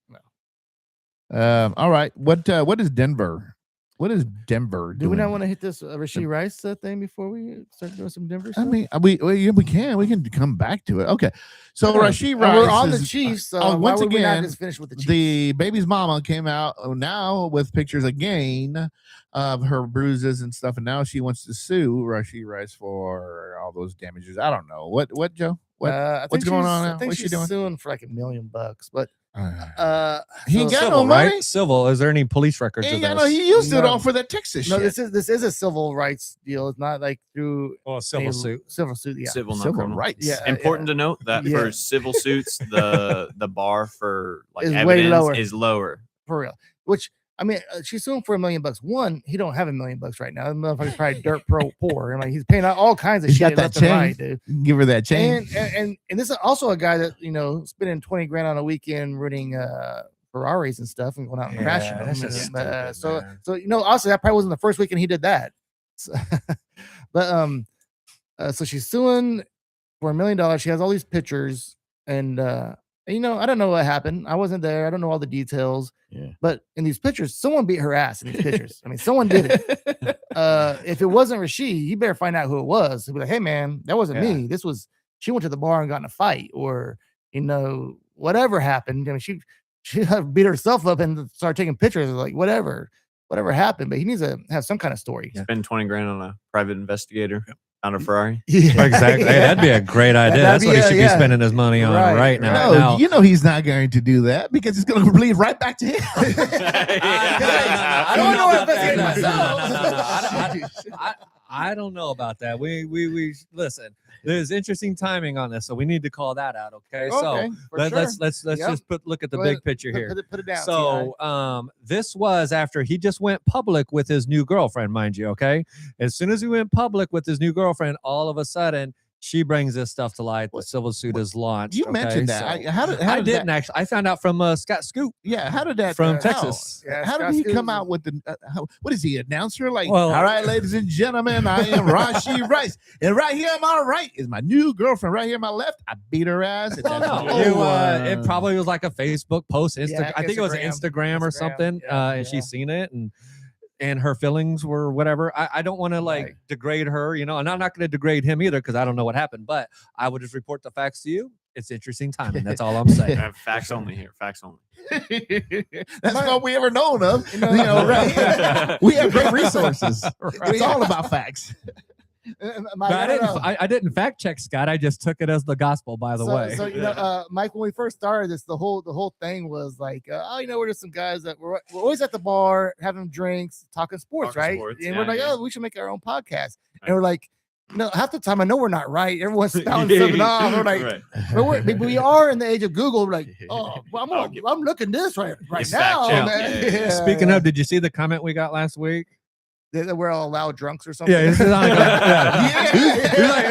No. All right. What is Denver? What is Denver Do we doing? not want to hit this Rasheed Rice thing before we start doing some Denver I stuff? mean, we can come back to it. Okay. So Rasheed And Rice, we're on the is- Chiefs. So once why would we not again, just finish with the Chiefs? the baby's mama came out now with pictures again of her bruises and stuff, and now she wants to sue Rasheed Rice for all those damages. I don't know what Joe. What I what's think going she's- on I now? think What's she she's doing? suing for like $1 million, but he ain't so- got Civil, no money. right? Civil. Is there any police records He of ain't got this? no. He used it No. all for that Texas no, shit. this is a civil rights deal. It's not like through Oh, a civil a suit. Civil suit, yeah. Civil, not Civil criminal. rights. Yeah. Important to note that Yeah. for civil suits, the bar for like Is way evidence lower. is lower. For real. Which I mean, she's suing for $1 million. One, he don't have $1 million right now. The motherfucker's probably dirt poor. And like he's paying out all kinds of He's shit got that left and chain. right, dude. Give her that chain. And this is also a guy that spending $20,000 on a weekend running Ferraris and stuff and going out and Yeah, crashing that's them. just And, stupid, man. so also that probably wasn't the first weekend he did that. So, but so she's suing for $1 million. She has all these pictures, and I don't know what happened. I wasn't there. I don't know all the details. Yeah. But in these pictures, someone beat her ass in these pictures. I mean, someone did it. If it wasn't Rasheed, you better find out who it was. He'd be like, hey man, that wasn't me. This was she went to the bar and got in a fight, or whatever happened. I mean, she beat herself up and started taking pictures. Like whatever happened, but he needs to have some kind of story. Spend $20,000 on a private investigator on a Ferrari. Yeah, Exactly. Hey, that'd be a great idea. That'd That's what he be should be spending his money on right now. No, Now- you know he's not going to do that because it's going to bleed right back to him. I don't know if that's No. I don't know about that. We listen. There's interesting timing on this, so we need to call that out. Okay, so let's Yep. just look at the Go big ahead. picture here. Put it down. So this was after he just went public with his new girlfriend, mind you. Okay, as soon as he went public with his new girlfriend, all of a sudden she brings this stuff to light. The civil suit is launched. You mentioned that. So- How did I that- didn't actually. I found out from Scott Scoop. Yeah, how did that From how? Texas. Yeah, How Scott did he Scoop come is- out with the? What is he, announcer? Like, Well- all right, ladies and gentlemen, I am Rasheed Rice, and right here on my right is my new girlfriend. Right here on my left, I beat her ass. And No, that's no. my It, old one. it probably was like a Facebook post. Yeah, I think it was Instagram. Instagram or Instagram, something. yeah, And yeah. she's seen it, and her feelings were whatever. I don't want to Right. degrade her, and I'm not going to degrade him either because I don't know what happened. But I would just report the facts to you. It's interesting timing. That's all I'm saying. Facts only here. Facts only. That's all we ever known of. Right? We have great resources. It's all about facts. But I didn't fact check Scott. I just took it as the gospel. By the way, So Mike, when we first started this, the whole thing was like, we're just some guys that we're always at the bar having drinks, talking sports, Talking right? sports, and yeah, we're like, yeah. we should make our own podcast. Right. And we're like, half the time I know we're not right. Everyone's spouting something off. We're like, Right. but we are in the age of Google. We're like, well, I'm looking this right Just now, fact check. man. Yeah. speaking of, did you see the comment we got last week? that we're all loud drunks or something. Yeah, it's not like, Yeah.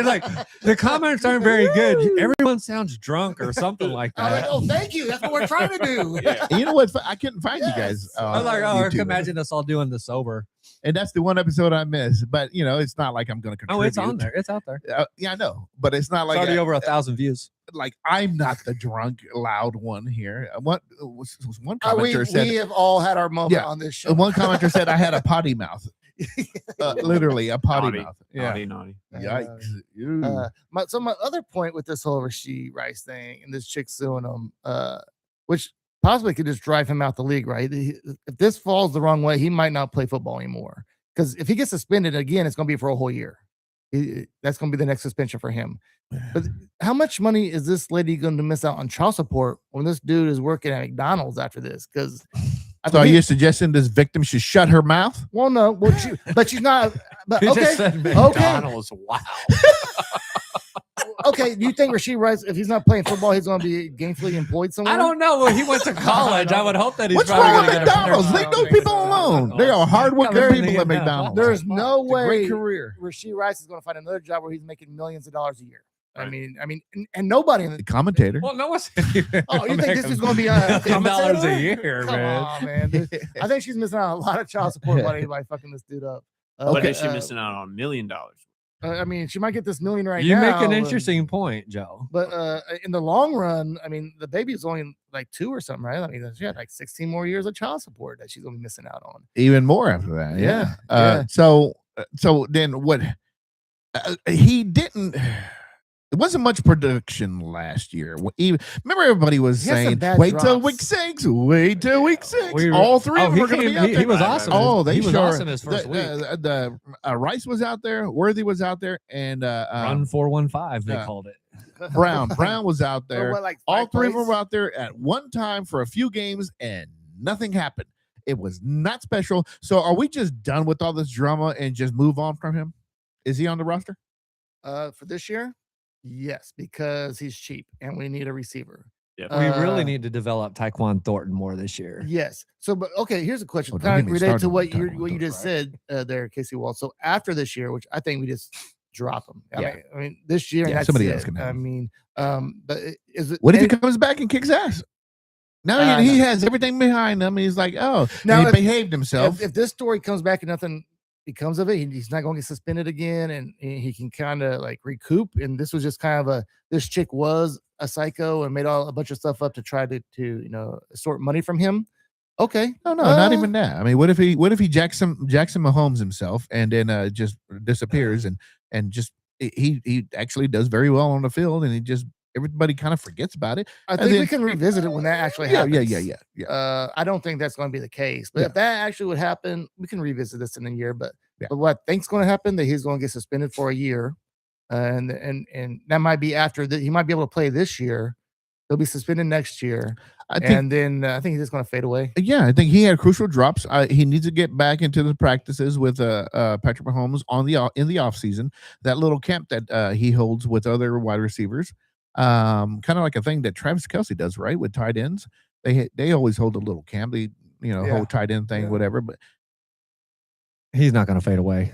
It's like the comments aren't very good. Everyone sounds drunk or something like I'm like, that. thank you. That's what we're trying to do. Yeah. And you know what? I couldn't find you guys. Yes. I was like, on oh, I can YouTube. imagine us all doing this sober. And that's the one episode I missed. But it's not like I'm going to Oh, contribute. it's on there. It's out there. Yeah, I know, but it's not It's like already over 1,000 views. like I'm not the drunk, loud one here. What was one We commenter said? have all had our moment Yeah. on this show. One commenter said I had a potty mouth. Literally a potty Naughty. mouth. Naughty. Yikes. Ew. My other point with this whole Rasheed Rice thing and this chick suing him, which possibly could just drive him out the league, right? If this falls the wrong way, he might not play football anymore. Because if he gets suspended again, it's going to be for a whole year. That's going to be the next suspension for him. But how much money is this lady going to miss out on child support when this dude is working at McDonald's after this? Because So are you suggesting this victim should shut her mouth? Well, no. Well, but she's not. But He okay. just said McDonald's. Wow. Okay. Do you think Rashid Rice, if he's not playing football, he's going to be gainfully employed somewhere? I don't know. Well, he went to college. I would hope that he's What's probably wrong with gonna get a McDonald's? better Leave those job. people alone. They are hardworking Cover people the at NFL. McDonald's. There's no It's a great way career. Rashid Rice is going to find another job where he's making millions of dollars a year. I mean, and nobody in The commentator. Well, no one's. Oh, you think this is going to be a $1,000 commentator? a year, Come man? on, man. I think she's missing out on a lot of child support money by fucking this dude up. But is she missing out on $1 million? I mean, she might get this million right You now. make an but- interesting point, Joe. But in the long run, I mean, the baby is only like 2 or something, right? I mean, she had like 16 more years of child support that she's gonna be missing out on. Even more after that. Yeah, Yeah. So then what? He didn't. It wasn't much production last year. Remember, everybody was He had some saying, bad "Wait till drops. week 6. Wait till week 6." We were- All three of them he were going to be came- out he there. was awesome. Oh, they he was sure. awesome his first week. Rice was out there. Worthy was out there, and Run 415, they uh, called it. Brown was out Or there. what, like All 5 three of them plays? were out there at one time for a few games, and nothing happened. It was not special. So, are we just done with all this drama and just move on from him? Is he on the roster? For this year, yes, because he's cheap and we need a receiver. Yeah. We really Uh, need to develop Taekwon Thornton more this year. Yes. So, but okay, here's a question, Oh, don't kind get of me related started to on what Taekwon you just said there, Casey Wall. So after this year, which I think we just drop him. I mean, this year, Yeah, that's somebody it. else can have I him. mean, but is it? What if he and- comes back and kicks ass? Now he no. has everything behind him. He's like, oh, Now, and he if- behaved himself. if this story comes back and nothing becomes of it, he's not going to get suspended again, and he can kind of like recoup. And this was just kind of this chick was a psycho and made a bunch of stuff up to try to extort money from him. Okay, No, not even that. I mean, what if he Jackson Mahomes himself and then just disappears and just he actually does very well on the field and he just everybody kind of forgets about it. I And think we then- can revisit it when that actually Yeah, happens. yeah. I don't think that's going to be the case, but Yeah. if that actually would happen, we can revisit this in a year. But Yeah. but what I think's going to happen that he's going to get suspended for a year, and that might be after that. He might be able to play this year. He'll be suspended next year, I think and then I think he's just going to fade away. yeah, I think he had crucial drops. He needs to get back into the practices with Patrick Mahomes in the off season. That little camp that he holds with other wide receivers, kind of like a thing that Travis Kelce does, right? With tight ends, they always hold a little camp. They Yeah. whole tight end thing, Yeah. whatever. But He's not going to fade away.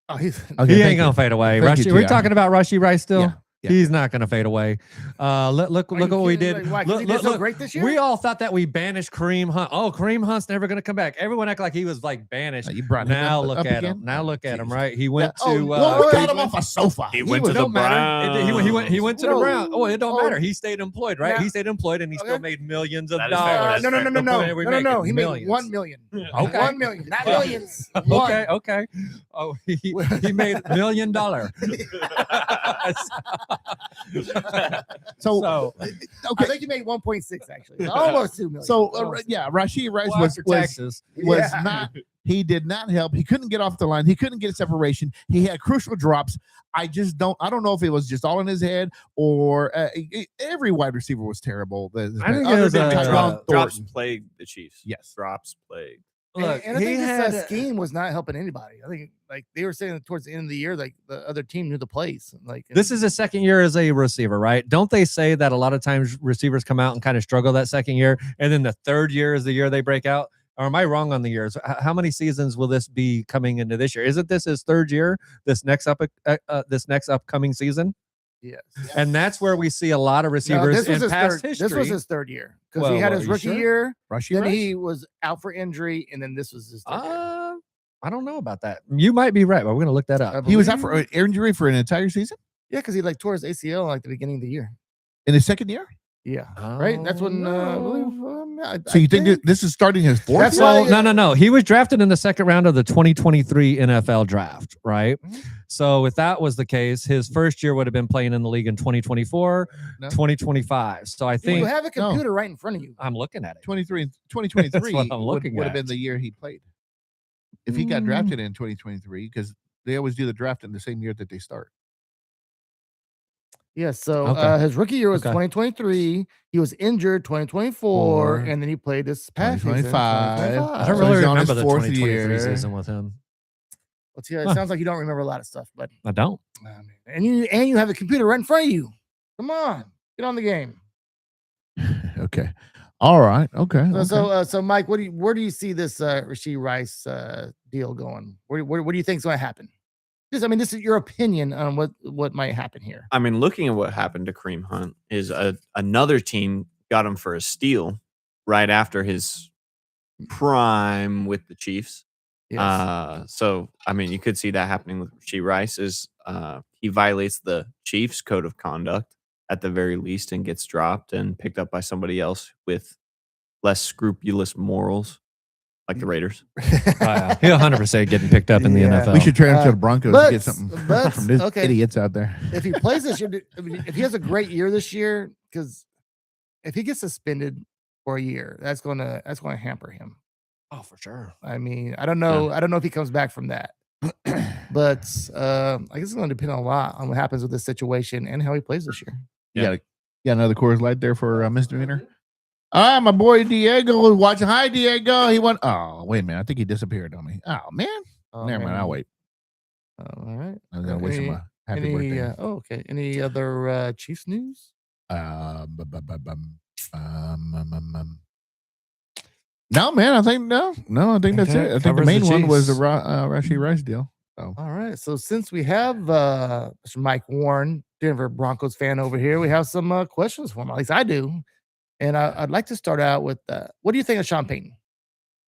Oh, he's okay, He thank ain't going you. to fade away. Thank you, Rushy, we're T.I. talking about Rushy Rice still. Yeah, yeah. He's not going to fade away. Look Are you at what we kidding? did. Like, why? 'Cause he did so great this year? We all thought that we banished Kareem Hunt. Oh, Kareem Hunt's never going to come back. Everyone acted like he was like banished. You brought him Now up look at again? him. Now look at him. Jeez. Right? He went Oh, to. Well, we got him Cleveland. off a sofa. He went to It the don't matter. He went to the No. Browns. Oh, it don't Oh. matter. He stayed employed, right? Yeah. He stayed employed, and he still Okay. made millions of That is fair. dollars. no. We make He made millions. 1 million. Okay. 1 million, not Well, millions. One. Okay. Oh, he made $1 million. So I okay, think he made 1.6 actually, almost 2 million. so Almost. yeah, Rashid Rice Well, after taxes. was Yeah. not. He did not help. He couldn't get off the line. He couldn't get separation. He had crucial drops. I don't know if it was just all in his head or every wide receiver was terrible. I think it Other was, than uh, Tyron Drops Thornton. plagued the Chiefs. Yes. Drops plagued. Look, and I he think had this scheme was not helping anybody. I think like they were saying towards the end of the year, like the other team knew the plays. Like this is his second year as a receiver, right? Don't they say that a lot of times receivers come out and kind of struggle that second year, and then the third year is the year they break out? Or am I wrong on the years? How many seasons will this be coming into this year? Isn't this his third year? This next upcoming season, yes. and that's where we see a lot of No, receivers this was in his past third. history. This was his third year because Well, he had are his you rookie sure? year. Rashid Then Rice? he was out for injury, and then this was his third year. I don't know about that. You might be right, but we're gonna look that up. He was out for an injury for an entire season Yeah, because he like tore his ACL like the beginning of the year. in his second year. Yeah, right. That's when I believe. So you think this is starting his fourth? That's year? why- No. He was drafted in the second round of the 2023 NFL draft, right? Mhm. So if that was the case, his first year would have been playing in the league in 2024, No. 2025. So I you think have a computer right in front of you. I'm looking at it. 2023 That's what I'm looking would have at. been the year he played. If he got drafted in 2023, because they always do the draft in the same year that they start. Yeah, so Okay. his rookie year was Okay. 2023. He was injured 2024, and then he played this past season, 2025. 2025. I don't So really he's on remember his the fourth 2023 year. season with him. Let's see, it Huh. sounds like you don't remember a lot of stuff, but I don't. and you have the computer right in front of you. Come on, get on the game. Okay. All right. Okay. So Mike, where do you see this Rashee Rice deal going? Where do you think is going to happen? This is your opinion on what might happen here. I mean, looking at what happened to Kareem Hunt is another team got him for a steal right after his prime with the Chiefs. Yes. So I mean, you could see that happening with Rashee Rice. Is he violates the Chiefs' code of conduct at the very least and gets dropped and picked up by somebody else with less scrupulous morals, like the Raiders. Yeah. He'll 100% getting picked up in the Yeah. NFL. We should transfer to the Broncos to but- get something but- from these okay. idiots out there. If he plays this year, if he has a great year this year, because if he gets suspended for a year, that's going to hamper him. Oh, for sure. I mean, I don't know. I don't know if he comes back from that. But I guess it's going to depend a lot on what happens with this situation and how he plays this year. You got another Coors Light there for misdemeanor. My boy Diego was watching. Hi, Diego. He went. Oh, wait a minute. I think he disappeared on me. Oh man. Never mind. I'll wait. All right. I was gonna wish him a happy birthday. Okay. Any other Chiefs news? No, man. I think no. I think that's Okay, it. I think the covers main the one was the Chiefs. Rashee Rice deal. So All right. So since we have Mr. Mike Warren, Denver Broncos fan over here, we have some questions for him. At least I do. And I'd like to start out with what do you think of Sean Payton?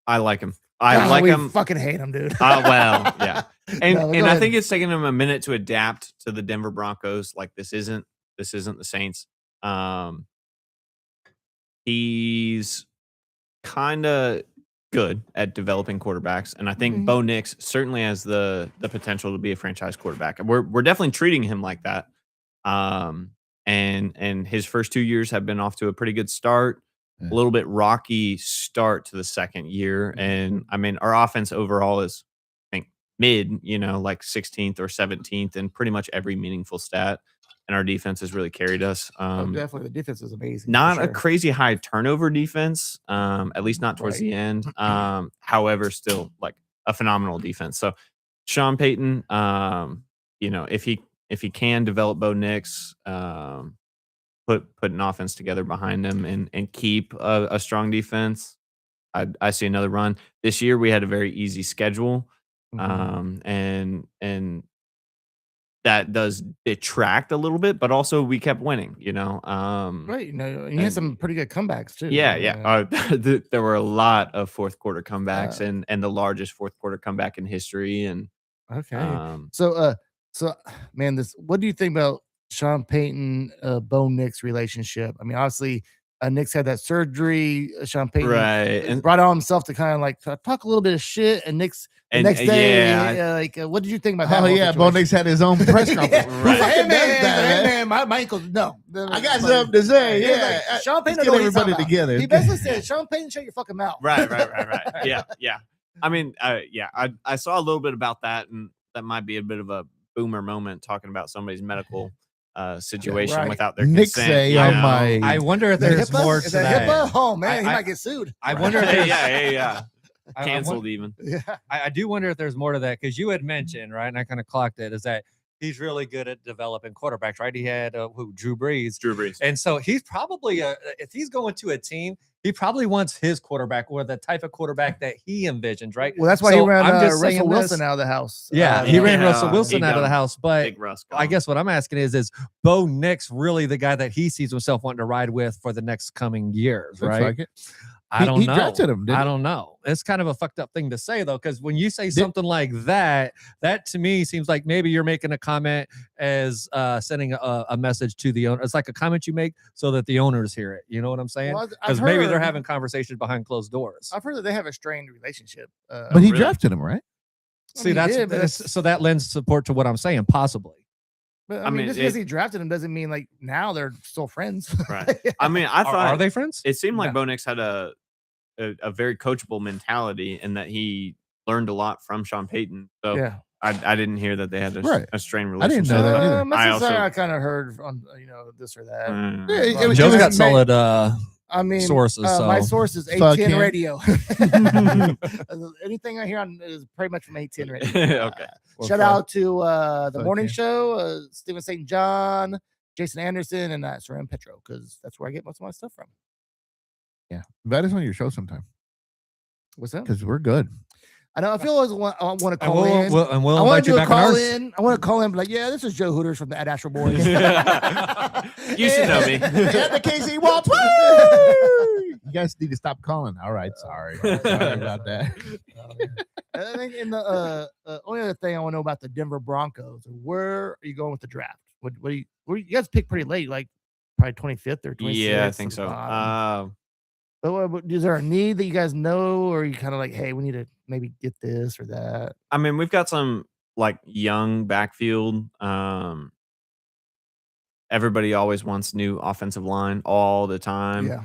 I like him. I like we him. Fucking hate him, dude. Well, yeah. And No, go and I ahead. think it's taken him a minute to adapt to the Denver Broncos. Like this isn't the Saints. He's kind of good at developing quarterbacks, and I think Bo Nix certainly has the potential to be a franchise quarterback. We're definitely treating him like that. And his first 2 years have been off to a pretty good start. Yeah. A little bit rocky start to the second year, and I mean our offense overall is, I think, mid, like 16th or 17th in pretty much every meaningful stat, and our defense has really carried us. Definitely, the defense is amazing. Not for a sure. crazy high turnover defense, at least not towards the end. However, still like a phenomenal defense. So Sean Payton, if he can develop Bo Nix, put an offense together behind him and keep a strong defense, I see another run. This year we had a very easy schedule, and that does detract a little bit, but also we kept winning, Right. You had some pretty good comebacks too. Yeah. There were a lot of fourth quarter comebacks and the largest fourth quarter comeback in history. And Okay. So man, what do you think about Sean Payton, Bo Nix relationship? I mean, obviously, Nix had that surgery. Sean Payton right, and brought on himself to kind of like talk a little bit of shit, and Nix the next day, what did you think about that? oh yeah, Bo Nix had his own press conference. Right. Hey man, my ankles. No, I got something to say. He was Yeah, like, Sean Payton, let's know get what he's everybody talking about. together. He basically said, "Sean Payton, shut your fucking mouth." right. Yeah. I mean, I saw a little bit about that, and that might be a bit of a boomer moment talking about somebody's medical situation Right. without their Nick consent. say you on know? my I wonder if Is that there's HIPAA? more Is to that that. HIPAA? Oh man, he I- might get sued. I wonder if there's, yeah. I Canceled even. Yeah. I do wonder if there's more to that, because you had mentioned, right, and I kind of clocked it, is that he's really good at developing quarterbacks, right? He had Drew Brees. Drew Brees. And so he's probably if he's going to a team, he probably wants his quarterback or the type of quarterback that he envisions, right? Well, that's why So he ran I'm just saying Russell this- Wilson out of the house. Yeah, he ran Yeah, Russell he Wilson out of the got house, but Big Russ. I guess what I'm asking is Bo Nix really the guy that he sees himself wanting to ride with for the next coming years, Looks right? like it. I don't he know. drafted him, didn't I he? don't know. It's kind of a fucked up thing to say though, because when you say something like that, that to me seems like maybe you're making a comment as sending a message to the owner. It's like a comment you make so that the owners hear it. You know what I'm saying? Well, Because maybe they're having conversations behind closed doors. I've heard that they have a strained relationship. But he really? drafted him, right? See, he that's, did, but that's so that lends support to what I'm saying, possibly. But, I mean, just because he drafted him doesn't mean like now they're still friends. Right. I mean, I thought Are they friends? it seemed like No. Bo Nix had a very coachable mentality and that he learned a lot from Sean Payton. So Yeah. I didn't hear that they had Right. a strained I didn't relationship. know that but either. That's I just something also I kind of heard on this or that. Yeah, it was- Joe's it got was- solid I mean, sources. my So source is Fuck 810 him. Radio. Anything I hear on is pretty much from 810 Radio. Okay. Or Shout fuck- out to the fuck morning him. show, Stephen St. John, Jason Anderson, and Saran Petro, because that's where I get most of my stuff from. Yeah, invite us on your show sometime What's that? because we're good. I know. I feel always want to and call in. we'll I want invite to you do a back on call ours. in. I want to call in, be like, yeah, this is Joe Hooters from the Ad Astro Boys. You should know me. And the KC Waltz. Woo! You guys need to stop calling. All right, sorry about that. I think in the only other thing I want to know about the Denver Broncos, where are you going with the draft? What do you guys pick pretty late, like probably 25th or 26th? Yeah, I think at the so. bottom. But is there a need that you guys know, or are you kind of like, hey, we need to maybe get this or that? I mean, we've got some like young backfield. Everybody always wants new offensive line all the time. Yeah.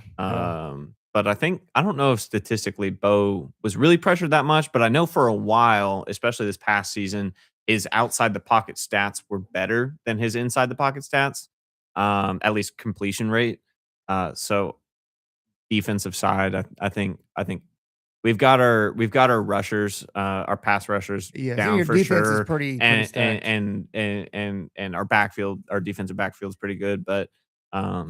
But I don't know if statistically Bo was really pressured that much, but I know for a while, especially this past season, his outside the pocket stats were better than his inside the pocket stats, at least completion rate. So defensive side, I think we've got our rushers, our pass rushers Yeah. down Your for defense sure. is pretty And stacked. and our backfield, our defensive backfield is pretty good, but I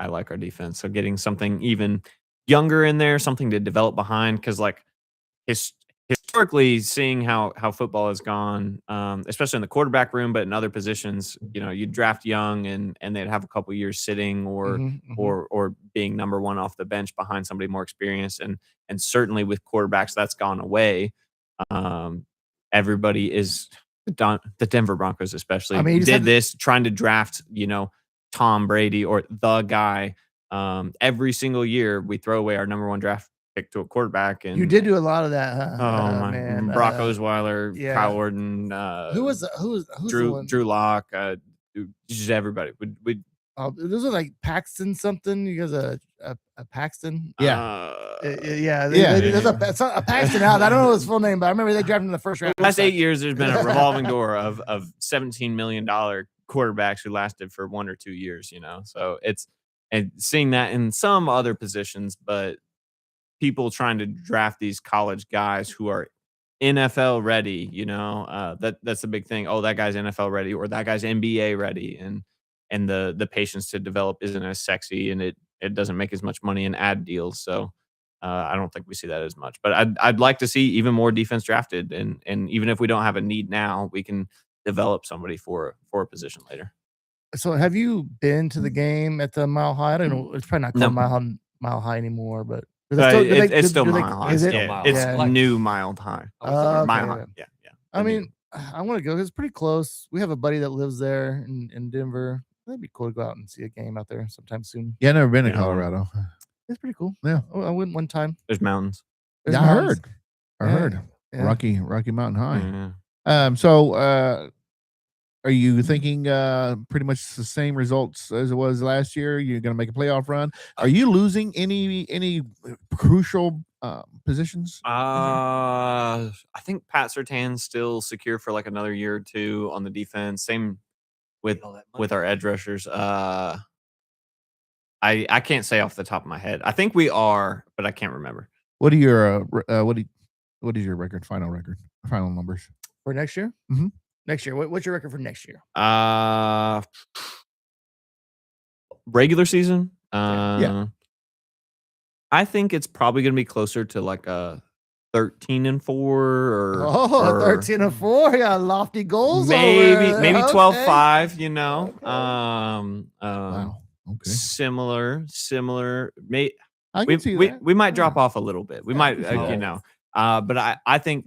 like our defense. So getting something even younger in there, something to develop behind, because like historically, seeing how football has gone, especially in the quarterback room, but in other positions, you draft young and they'd have a couple years sitting or or being number one off the bench behind somebody more experienced, and certainly with quarterbacks that's gone away. Everybody is the Denver Broncos especially I mean, you just have did to- this trying to draft Tom Brady or the guy. Every single year we throw away our number one draft pick to a quarterback, and You did do a lot of that, huh? oh my man. Brock Osweiler, yeah. Kyle Orton, Who's the one? Drew Lock, just everybody. We Those are like Paxton something. You guys a Paxton? Yeah. Yeah. Yeah. There's a Paxton out. I don't know his full name, but I remember they drafted him in the first round. the last 8 years there's been a revolving door of $17 million quarterbacks who lasted for 1 or 2 years, so and seeing that in some other positions, but people trying to draft these college guys who are NFL ready, that's the big thing. Oh, that guy's NFL ready, or that guy's NBA ready, and the patience to develop isn't as sexy, and it doesn't make as much money in ad deals. So I don't think we see that as much. But I'd like to see even more defense drafted, and even if we don't have a need now, we can develop somebody for a position later. So have you been to the game at the Mile High? I don't know. It's probably not called No. Mile High anymore, but It's still Mile High. Is it? still Yeah, Mile it's High. new Mile High. Okay. Mile High. Yeah. I mean, I want to go. It's pretty close. We have a buddy that lives there in Denver. That'd be cool to go out and see a game out there sometime soon. Yeah, never been to Yeah. Colorado. It's pretty cool. Yeah. I went one time. There's mountains. There's Yeah, I mountains. heard. I heard. Yeah. Rocky Mountain High. Yeah. So are you thinking pretty much the same results as it was last year? You're going to make a playoff run. Are you losing any crucial positions? I think Pat Surtain's still secure for like another year or two on the defense. Same with our edge rushers. I can't say off the top of my head. I think we are, but I can't remember. What are your what is your record? Final numbers For next year? Mhm. Next year. What's your record for next year? Regular season. Yeah. I think it's probably going to be closer to like a 13-4 or 13-4. Yeah, lofty goals. maybe over there. 12-5. Wow. Okay. Similar. I can see We that. might drop off a little bit. We might, Oh. but I think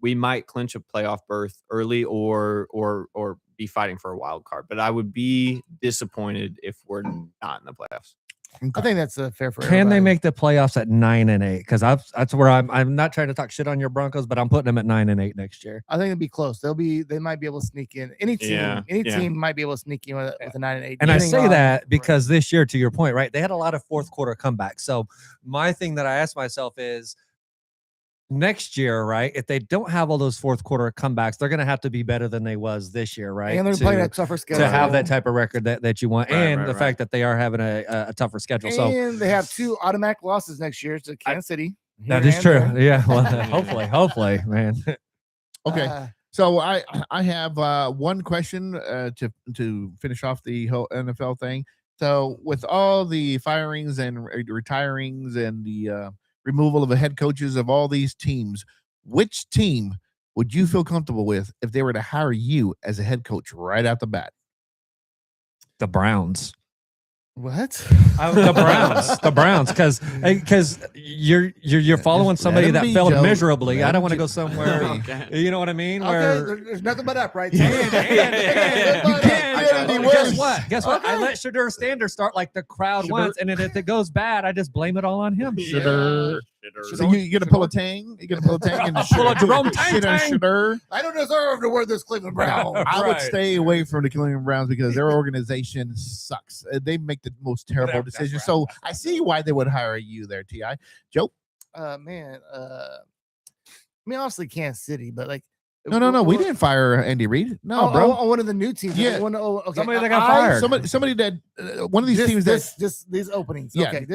we might clinch a playoff berth early or be fighting for a wild card. But I would be disappointed if we're not in the playoffs. I think that's fair for Can they everybody. make the playoffs at 9-8? Because that's where I'm not trying to talk shit on your Broncos, but I'm putting them at 9-8 next year. I think it'd be close. They might be able to sneak in. Any team might be able to sneak in with a 9-8. And I depending say on- that because this year, to your point, right? They had a lot of fourth quarter comebacks. So my thing that I asked myself is, next year, right? If they don't have all those fourth quarter comebacks, they're going to have to be better than they was this year, right? And they're playing a tougher schedule to have that type of record that you want, Right, and right, the fact that they are having a tougher schedule. And they have 2 automatic losses next year to Kansas City. That is true. Yeah. Well, hopefully, man. Okay. So I have one question to finish off the whole NFL thing. So with all the firings and retirings and the removal of the head coaches of all these teams, which team would you feel comfortable with if they were to hire you as a head coach right out the bat? The Browns. What? The Browns, because you're following somebody that failed miserably. I don't want to go somewhere. You know what I mean? Where there's nothing but up, right? Guess what? I let Shedeur Sanders start like the crowd once, and then if it goes bad, I just blame it all on him. Shedeur. So you're gonna pull a Tang? You're gonna pull a Tang and pull a Jerome Tang. Shedeur. I don't deserve to wear this Cleveland Brown. I would stay away from the Cleveland Browns because their organization sucks. They make the most terrible decisions. So I see why they would hire you there, T.I. Joe? I mean, honestly, Kansas City, but like, no. We didn't fire Andy Reid. No, bro. One of the new teams. Yeah. Somebody that got fired. Somebody that one of these teams these openings. Yeah. Okay.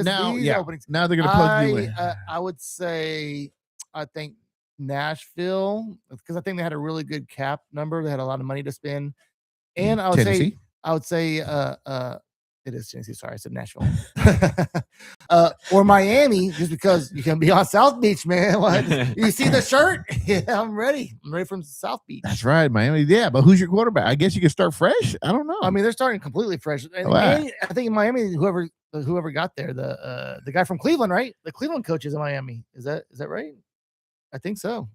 Openings. Now they're gonna plug you in. I would say I think Nashville, because I think they had a really good cap number. They had a lot of money to spend, and I would say it is Tennessee. Sorry, I said Nashville. Or Miami, just because you can be on South Beach, man. You see the shirt? Yeah, I'm ready. I'm ready from South Beach. That's right, Miami. Yeah, but who's your quarterback? I guess you can start fresh. I don't know. I mean, they're starting completely fresh. And I think in Miami, whoever got there, the guy from Cleveland, right? The Cleveland coach is in Miami. Is that right? I think so.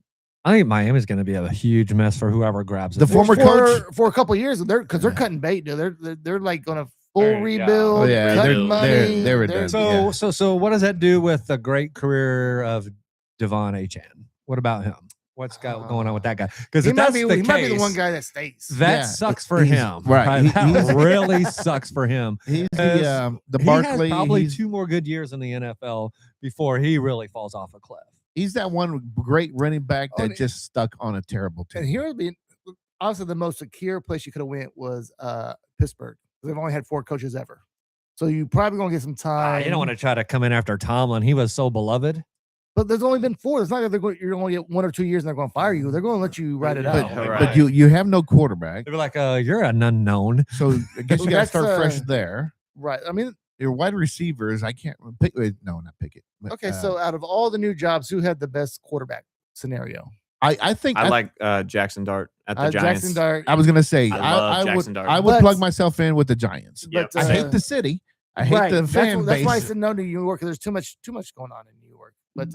I think Miami's going to be a huge mess for whoever grabs it. The former coach for a couple of years, they're cutting bait, dude. They're like going to full rebuild. Oh, yeah, they're done. So what does that do with the great career of Devon Achane? What about him? What's going on with that guy? Because he might be the one guy that stays. That sucks for him. Right. That really sucks for him. He's the Barkley. He has probably 2 more good years in the NFL before he really falls off a cliff. He's that one great running back that just stuck on a terrible team. And here would be also the most secure place you could have went was Pittsburgh. They've only had 4 coaches ever. So you probably going to get some time. You don't want to try to come in after Tomlin. He was so beloved. But there's only been 4. It's not like you're going to get 1 or 2 years and they're going to fire you. They're going to let you ride it out. But you have no quarterback. They're like, you're an unknown. So I guess you got to start fresh there. Right. I mean, your wide receivers, I can't pick. No, not Pickett. Okay, so out of all the new jobs, who had the best quarterback scenario? I think I like Jackson Dart at the Giants. Jackson Dart. I was gonna say I would plug myself in with the Giants. But, I hate the city. I hate the fan base. That's why I said no to New York. There's too much going on in New York. But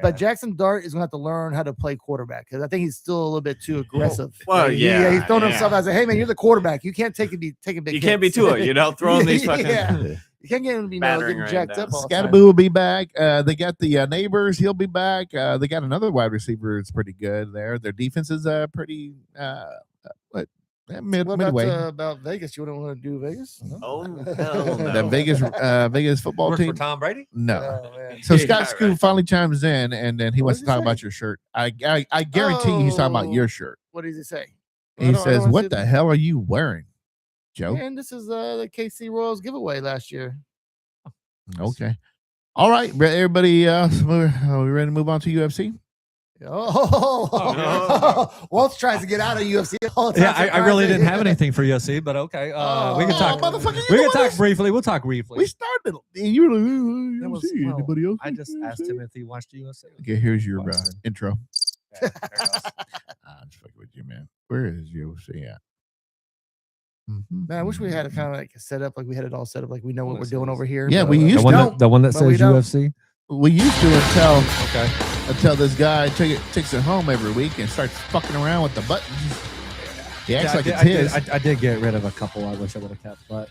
but Jackson Dart is gonna have to learn how to play quarterback because I think he's still a little bit too aggressive. Well, he's throwing himself as hey man, you're the quarterback. You can't take a big. You can't be Tua. Throwing these fucking. You can't get him to be getting jacked up. Scatterboo will be back. They got the neighbors. He'll be back. They got another wide receiver. It's pretty good there. Their defense is pretty midway. About Vegas? You don't want to do Vegas? No? Oh hell no. The Vegas football team for Tom Brady? No. So Scott Scoop finally chimes in, and then he wants to talk about your shirt. I guarantee he's talking about your shirt. What does he say? He says, "What the hell are you wearing, Joe?" And this is the KC Royals giveaway last year. Okay. All right, everybody. Are we ready to move on to UFC? Waltz tries to get out of UFC all the time. Yeah, I really didn't have anything for UFC, but okay. We can talk. We can talk briefly. We'll talk briefly. We started, and you were like, anybody else? I just asked him if he watched UFC. Okay, here's your intro. I'm just fucking with you, man. Where is UFC at? Man, I wish we had it kind of like set up, like we had it all set up, like we know what we're doing over here. Yeah, we used to. The one that says UFC. We used to until this guy takes it home every week and starts fucking around with the buttons. He acts like it's his. I did get rid of a couple. I wish I would have kept, but.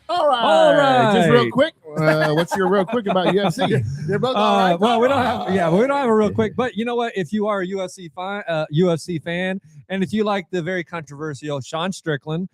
All right. Just real quick. What's your real quick about UFC? They're both all right. Well, we don't have a real quick, but you know what? If you are a UFC fan, and if you like the very controversial Sean Strickland,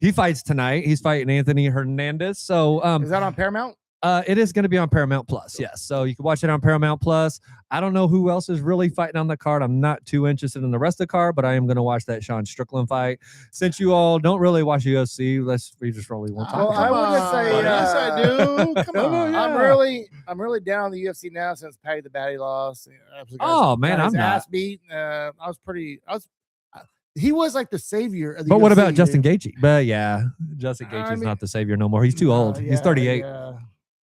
he fights tonight. He's fighting Anthony Hernandez. So is that on Paramount? It is going to be on Paramount Plus. Yes. So you can watch it on Paramount Plus. I don't know who else is really fighting on the card. I'm not too interested in the rest of the card, but I am going to watch that Sean Strickland fight. Since you all don't really watch UFC, we just really won't talk Well, about I would just say, yes, I do. Come on. I'm really down on the UFC now since Patty the Baddie lost. Oh, man, got his I'm not. ass beat. He was like the savior of the But what UFC, about Justin dude. Gaethje? But yeah, Justin I Gaethje's mean- not the savior no more. He's too old. He's 38. Yeah.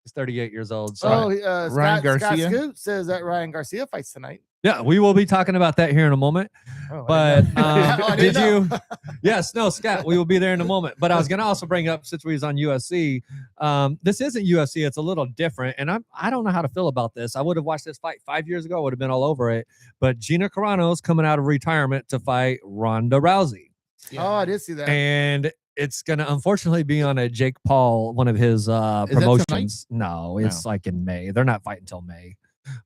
He's 38 years old. So Oh, Ryan Scott Garcia? Scoot says that Ryan Garcia fights tonight. yeah, we will be talking about that here in a moment. Oh, I But didn't know. I did didn't know. you? Yes, no, Scott. We will be there in a moment. But I was going to also bring up, since we was on UFC, this isn't UFC. It's a little different, and I don't know how to feel about this. I would have watched this fight 5 years ago. I would have been all over it. But Gina Carano's coming out of retirement to fight Ronda Rousey, Oh, I did see that. and it's going to unfortunately be on a Jake Paul, one of his tonight? promotions. No, it's like in May. They're not fighting till May.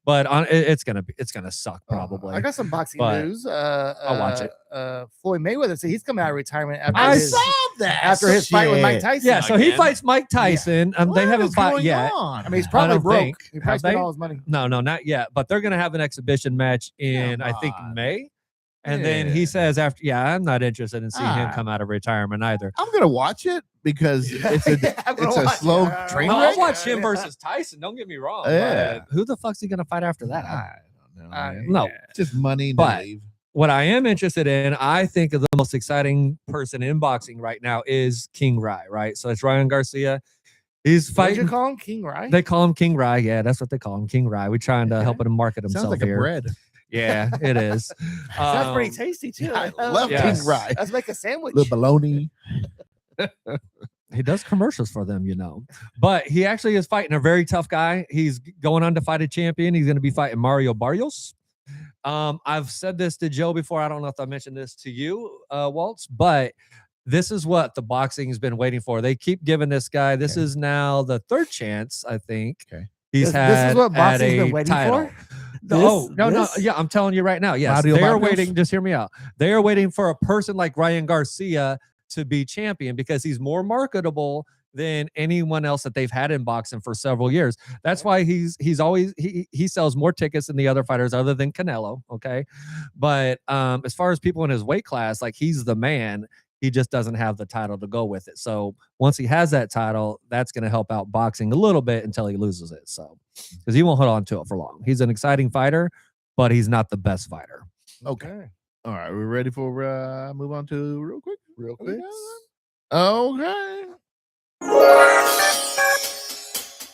But it's gonna suck probably. I got some boxing But news. I'll watch it. Floyd Mayweather said he's coming out of retirement after I his, saw that. after his fight with Mike Tyson. Yeah, so he Again? fights Mike Tyson. They What haven't is fought going yet. on? I mean, he's probably don't broke. think. He probably Have spent they? all his money. No, not yet. But they're gonna have an exhibition match in I think on. May. And then he Yeah. says after, I'm not interested in seeing him Ah. come out of retirement either. I'm gonna watch it because it's a I'm gonna it's a watch slow it. train No, wreck. I'll watch him versus Tyson. Don't get me wrong. Yeah. But who the fuck's he gonna fight after that? I don't know. Uh, man. No. It's just money. But- Dave. What I am interested in, I think of the most exciting person in boxing right now is King Rye, right? So it's Ryan Garcia. He's What did you fighting. call him? King Rye? They call him King Rye. Yeah, that's what they call him, King Rye. We're trying to help him market himself Sounds like here. a bread. Yeah, it is. Sounds pretty Um, tasty too. I love yes. King Rye. Let's make a sandwich. Little bologna. He does commercials for them, But he actually is fighting a very tough guy. He's going on to fight a champion. He's going to be fighting Mario Barrios. I've said this to Joe before. I don't know if I mentioned this to you, Waltz, but this is what the boxing has been waiting for. They keep giving this guy. This is now the third chance, I think. Okay. He's This had is what at boxing's been a waiting title. for? No, no. This? Yeah, I'm telling you right now. Yes, Mario they're Barrios? waiting. Just hear me out. They are waiting for a person like Ryan Garcia to be champion because he's more marketable than anyone else that they've had in boxing for several years. That's why he's always he sells more tickets than the other fighters other than Canelo. Okay, but as far as people in his weight class, like he's the man. He just doesn't have the title to go with it. So once he has that title, that's going to help out boxing a little bit until he loses it. So because he won't hold on to it for long. He's an exciting fighter, but he's not the best fighter. Okay. All right. We're ready for move on to real quick. Real Okay. quick. Okay.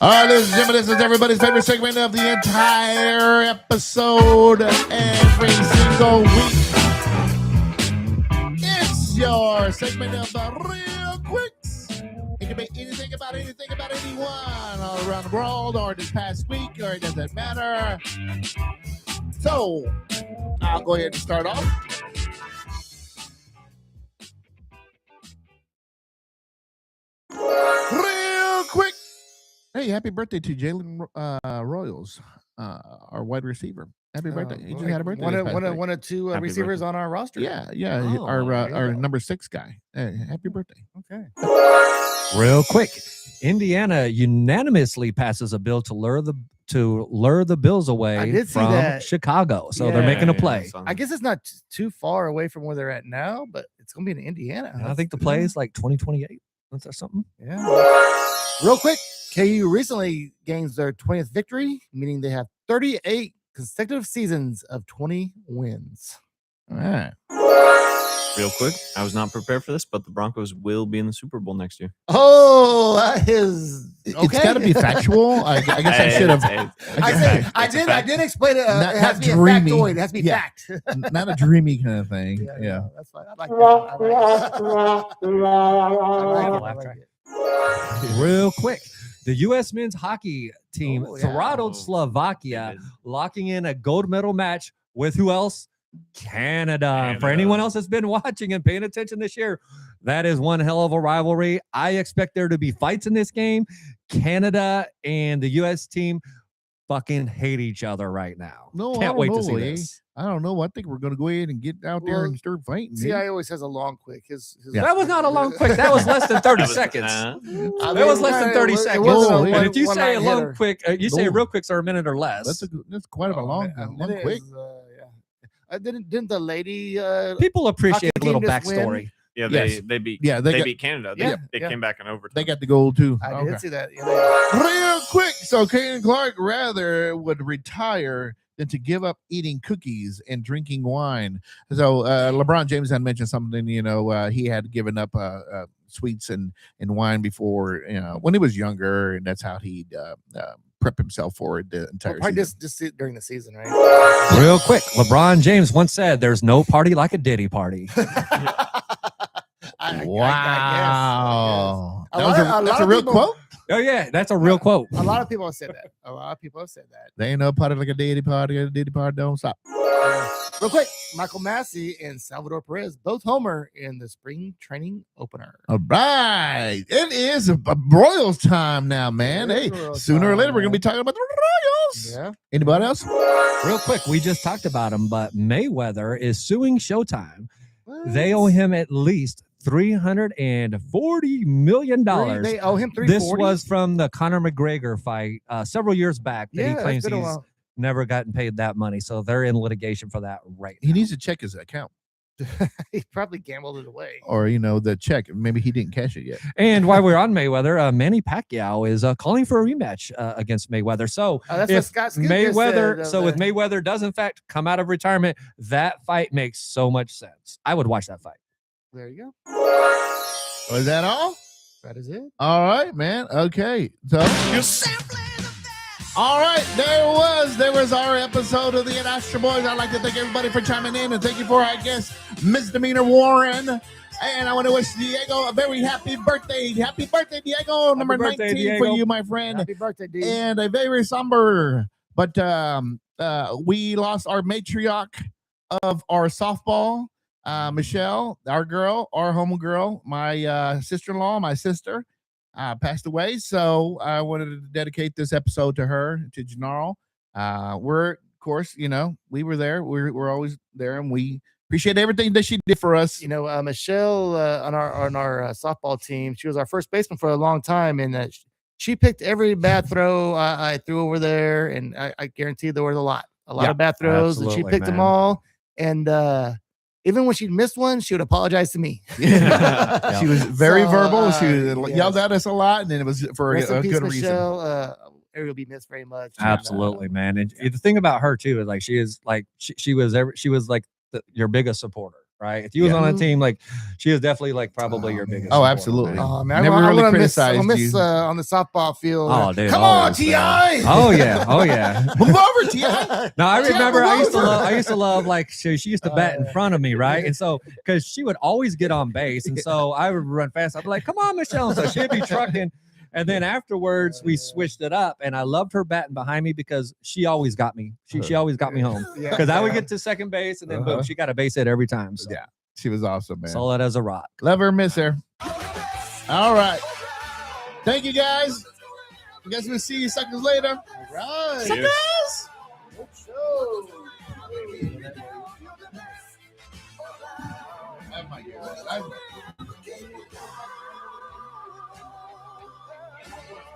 All right, ladies and gentlemen, this is everybody's favorite segment of the entire episode every single week. It's your segment of the Real Quicks. It can be anything about anyone all around the world or this past week, or it doesn't matter. So, I'll go ahead and start off. Real quick. Hey, happy birthday to Jalen Royals, our wide receiver. Happy birthday. He just had a birthday. this past week. One of two Happy receivers on our roster. Yeah, Oh, our there you our go. number 6 guy. Hey, happy birthday. Okay. Real quick, Indiana unanimously passes a bill to lure the Bills I away did see from that. Chicago. So they're making a play. I guess it's not too far away from where they're at now, but it's going to be in Indiana. And I think the play is like 2028. Is that something? Yeah. Real quick, KU recently gains their 20th victory, meaning they have 38 consecutive seasons of 20 wins. All right. Real quick, I was not prepared for this, but the Broncos will be in the Super Bowl next year. Oh, that is okay. It's got to be factual. I guess I Hey, should have. I did explain it. Not- It has not to be dreamy. a factoid. It has to be Yeah. fact. Not a dreamy kind of thing. Yeah. That's fine. I like that. I like it. Real quick, the U.S. men's hockey team Oh, yeah. throttled Slovakia, locking in a gold medal match with who else? Canada. For anyone else that's been watching and paying attention this year, that is one hell of a rivalry. I expect there to be fights in this game. Canada and the U.S. team fucking hate each other right now. No, I Can't don't wait to know, see eh? this. I don't know. I think we're going to go ahead and get out there and start fighting. CI always has a long quick. That was not a long quick. That was less than 30 seconds. That was less than 30 seconds. And if you say a long quick, you say a real quick's are a minute or less. That's quite a long quick. Didn't the lady? People appreciate a little backstory. Yeah, they beat Canada. They came back in overtime. They got the goal too. I did see that. Real quick. So Caden Clark rather would retire than to give up eating cookies and drinking wine. So LeBron James had mentioned something. He had given up sweets and wine before. When he was younger, and that's how he'd prep himself for it the entire probably season. just during the season, right? Real quick, LeBron James once said, "There's no party like a Diddy party." Wow. That's a real quote? Oh, yeah. That's a real quote. A lot of people have said that. There ain't no party like a Diddy party. A Diddy party don't stop. Real quick, Michael Massey and Salvador Perez both homer in the spring training opener. All right. It is a Royals time now, man. Hey, sooner or later, we're going to be talking about the Royals. Yeah. Anybody else? Real quick, we just talked about him, but Mayweather is suing Showtime. They owe him at least $340 million. They owe him $340. This was from the Conor McGregor fight several years back that he claims he's never gotten paid that money. So they're in litigation for that right now. He needs to check his account. He probably gambled it away. Or, the check. Maybe he didn't cash it yet. And while we're on Mayweather, Manny Pacquiao is calling for a rematch against Mayweather. So that's if what Scott Mayweather, said, if Mayweather does in fact come out of retirement, that fight makes so much sense. I would watch that fight. There you go. Was that all? That is it. All right, man. Okay. So all right, there was our episode of the Astro Boys. I'd like to thank everybody for chiming in, and thank you for our guest, Misdemeanor Warren. And I want to wish Diego a very happy birthday. Happy birthday, Diego. Number 19 for you, my friend. Happy birthday, Diego. And a very somber, but we lost our matriarch of our softball, Michelle, our girl, our homegirl, my sister-in-law, my sister. Passed away, so I wanted to dedicate this episode to her, to Gennaro. We're, of course, we were there. We're always there, and we appreciate everything that she did for us. Michelle on our softball team, she was our first baseman for a long time, and she picked every bad throw I threw over there, and I guarantee there was a lot of bad throws, and she picked them all. And even when she missed one, she would apologize to me. She was very verbal. She yelled at us a lot, and then it was for a good reason. Ariel will be missed very much. Absolutely, man. And the thing about her too is like she was like your biggest supporter, right? If you was on a team, like she is definitely like probably your biggest. Oh, absolutely. Man, never really criticized you. On the softball field. Oh, dude, come on, Ti. Oh yeah. Move over, Ti. No, I remember I used to love like she used to bat in front of me, right? And so because she would always get on base, and so I would run fast. I'd be like, "Come on, Michelle!" And so she'd be trucking. And then afterwards, we switched it up, and I loved her batting behind me because she always got me. She always got me home because I would get to second base, and then boom, she got a base hit every time. So. Yeah, she was awesome, man. Solid as a rock. Love her, miss her. All right, thank you guys. I guess we'll see you suckers later. All right, suckers. Good show. Oh my God.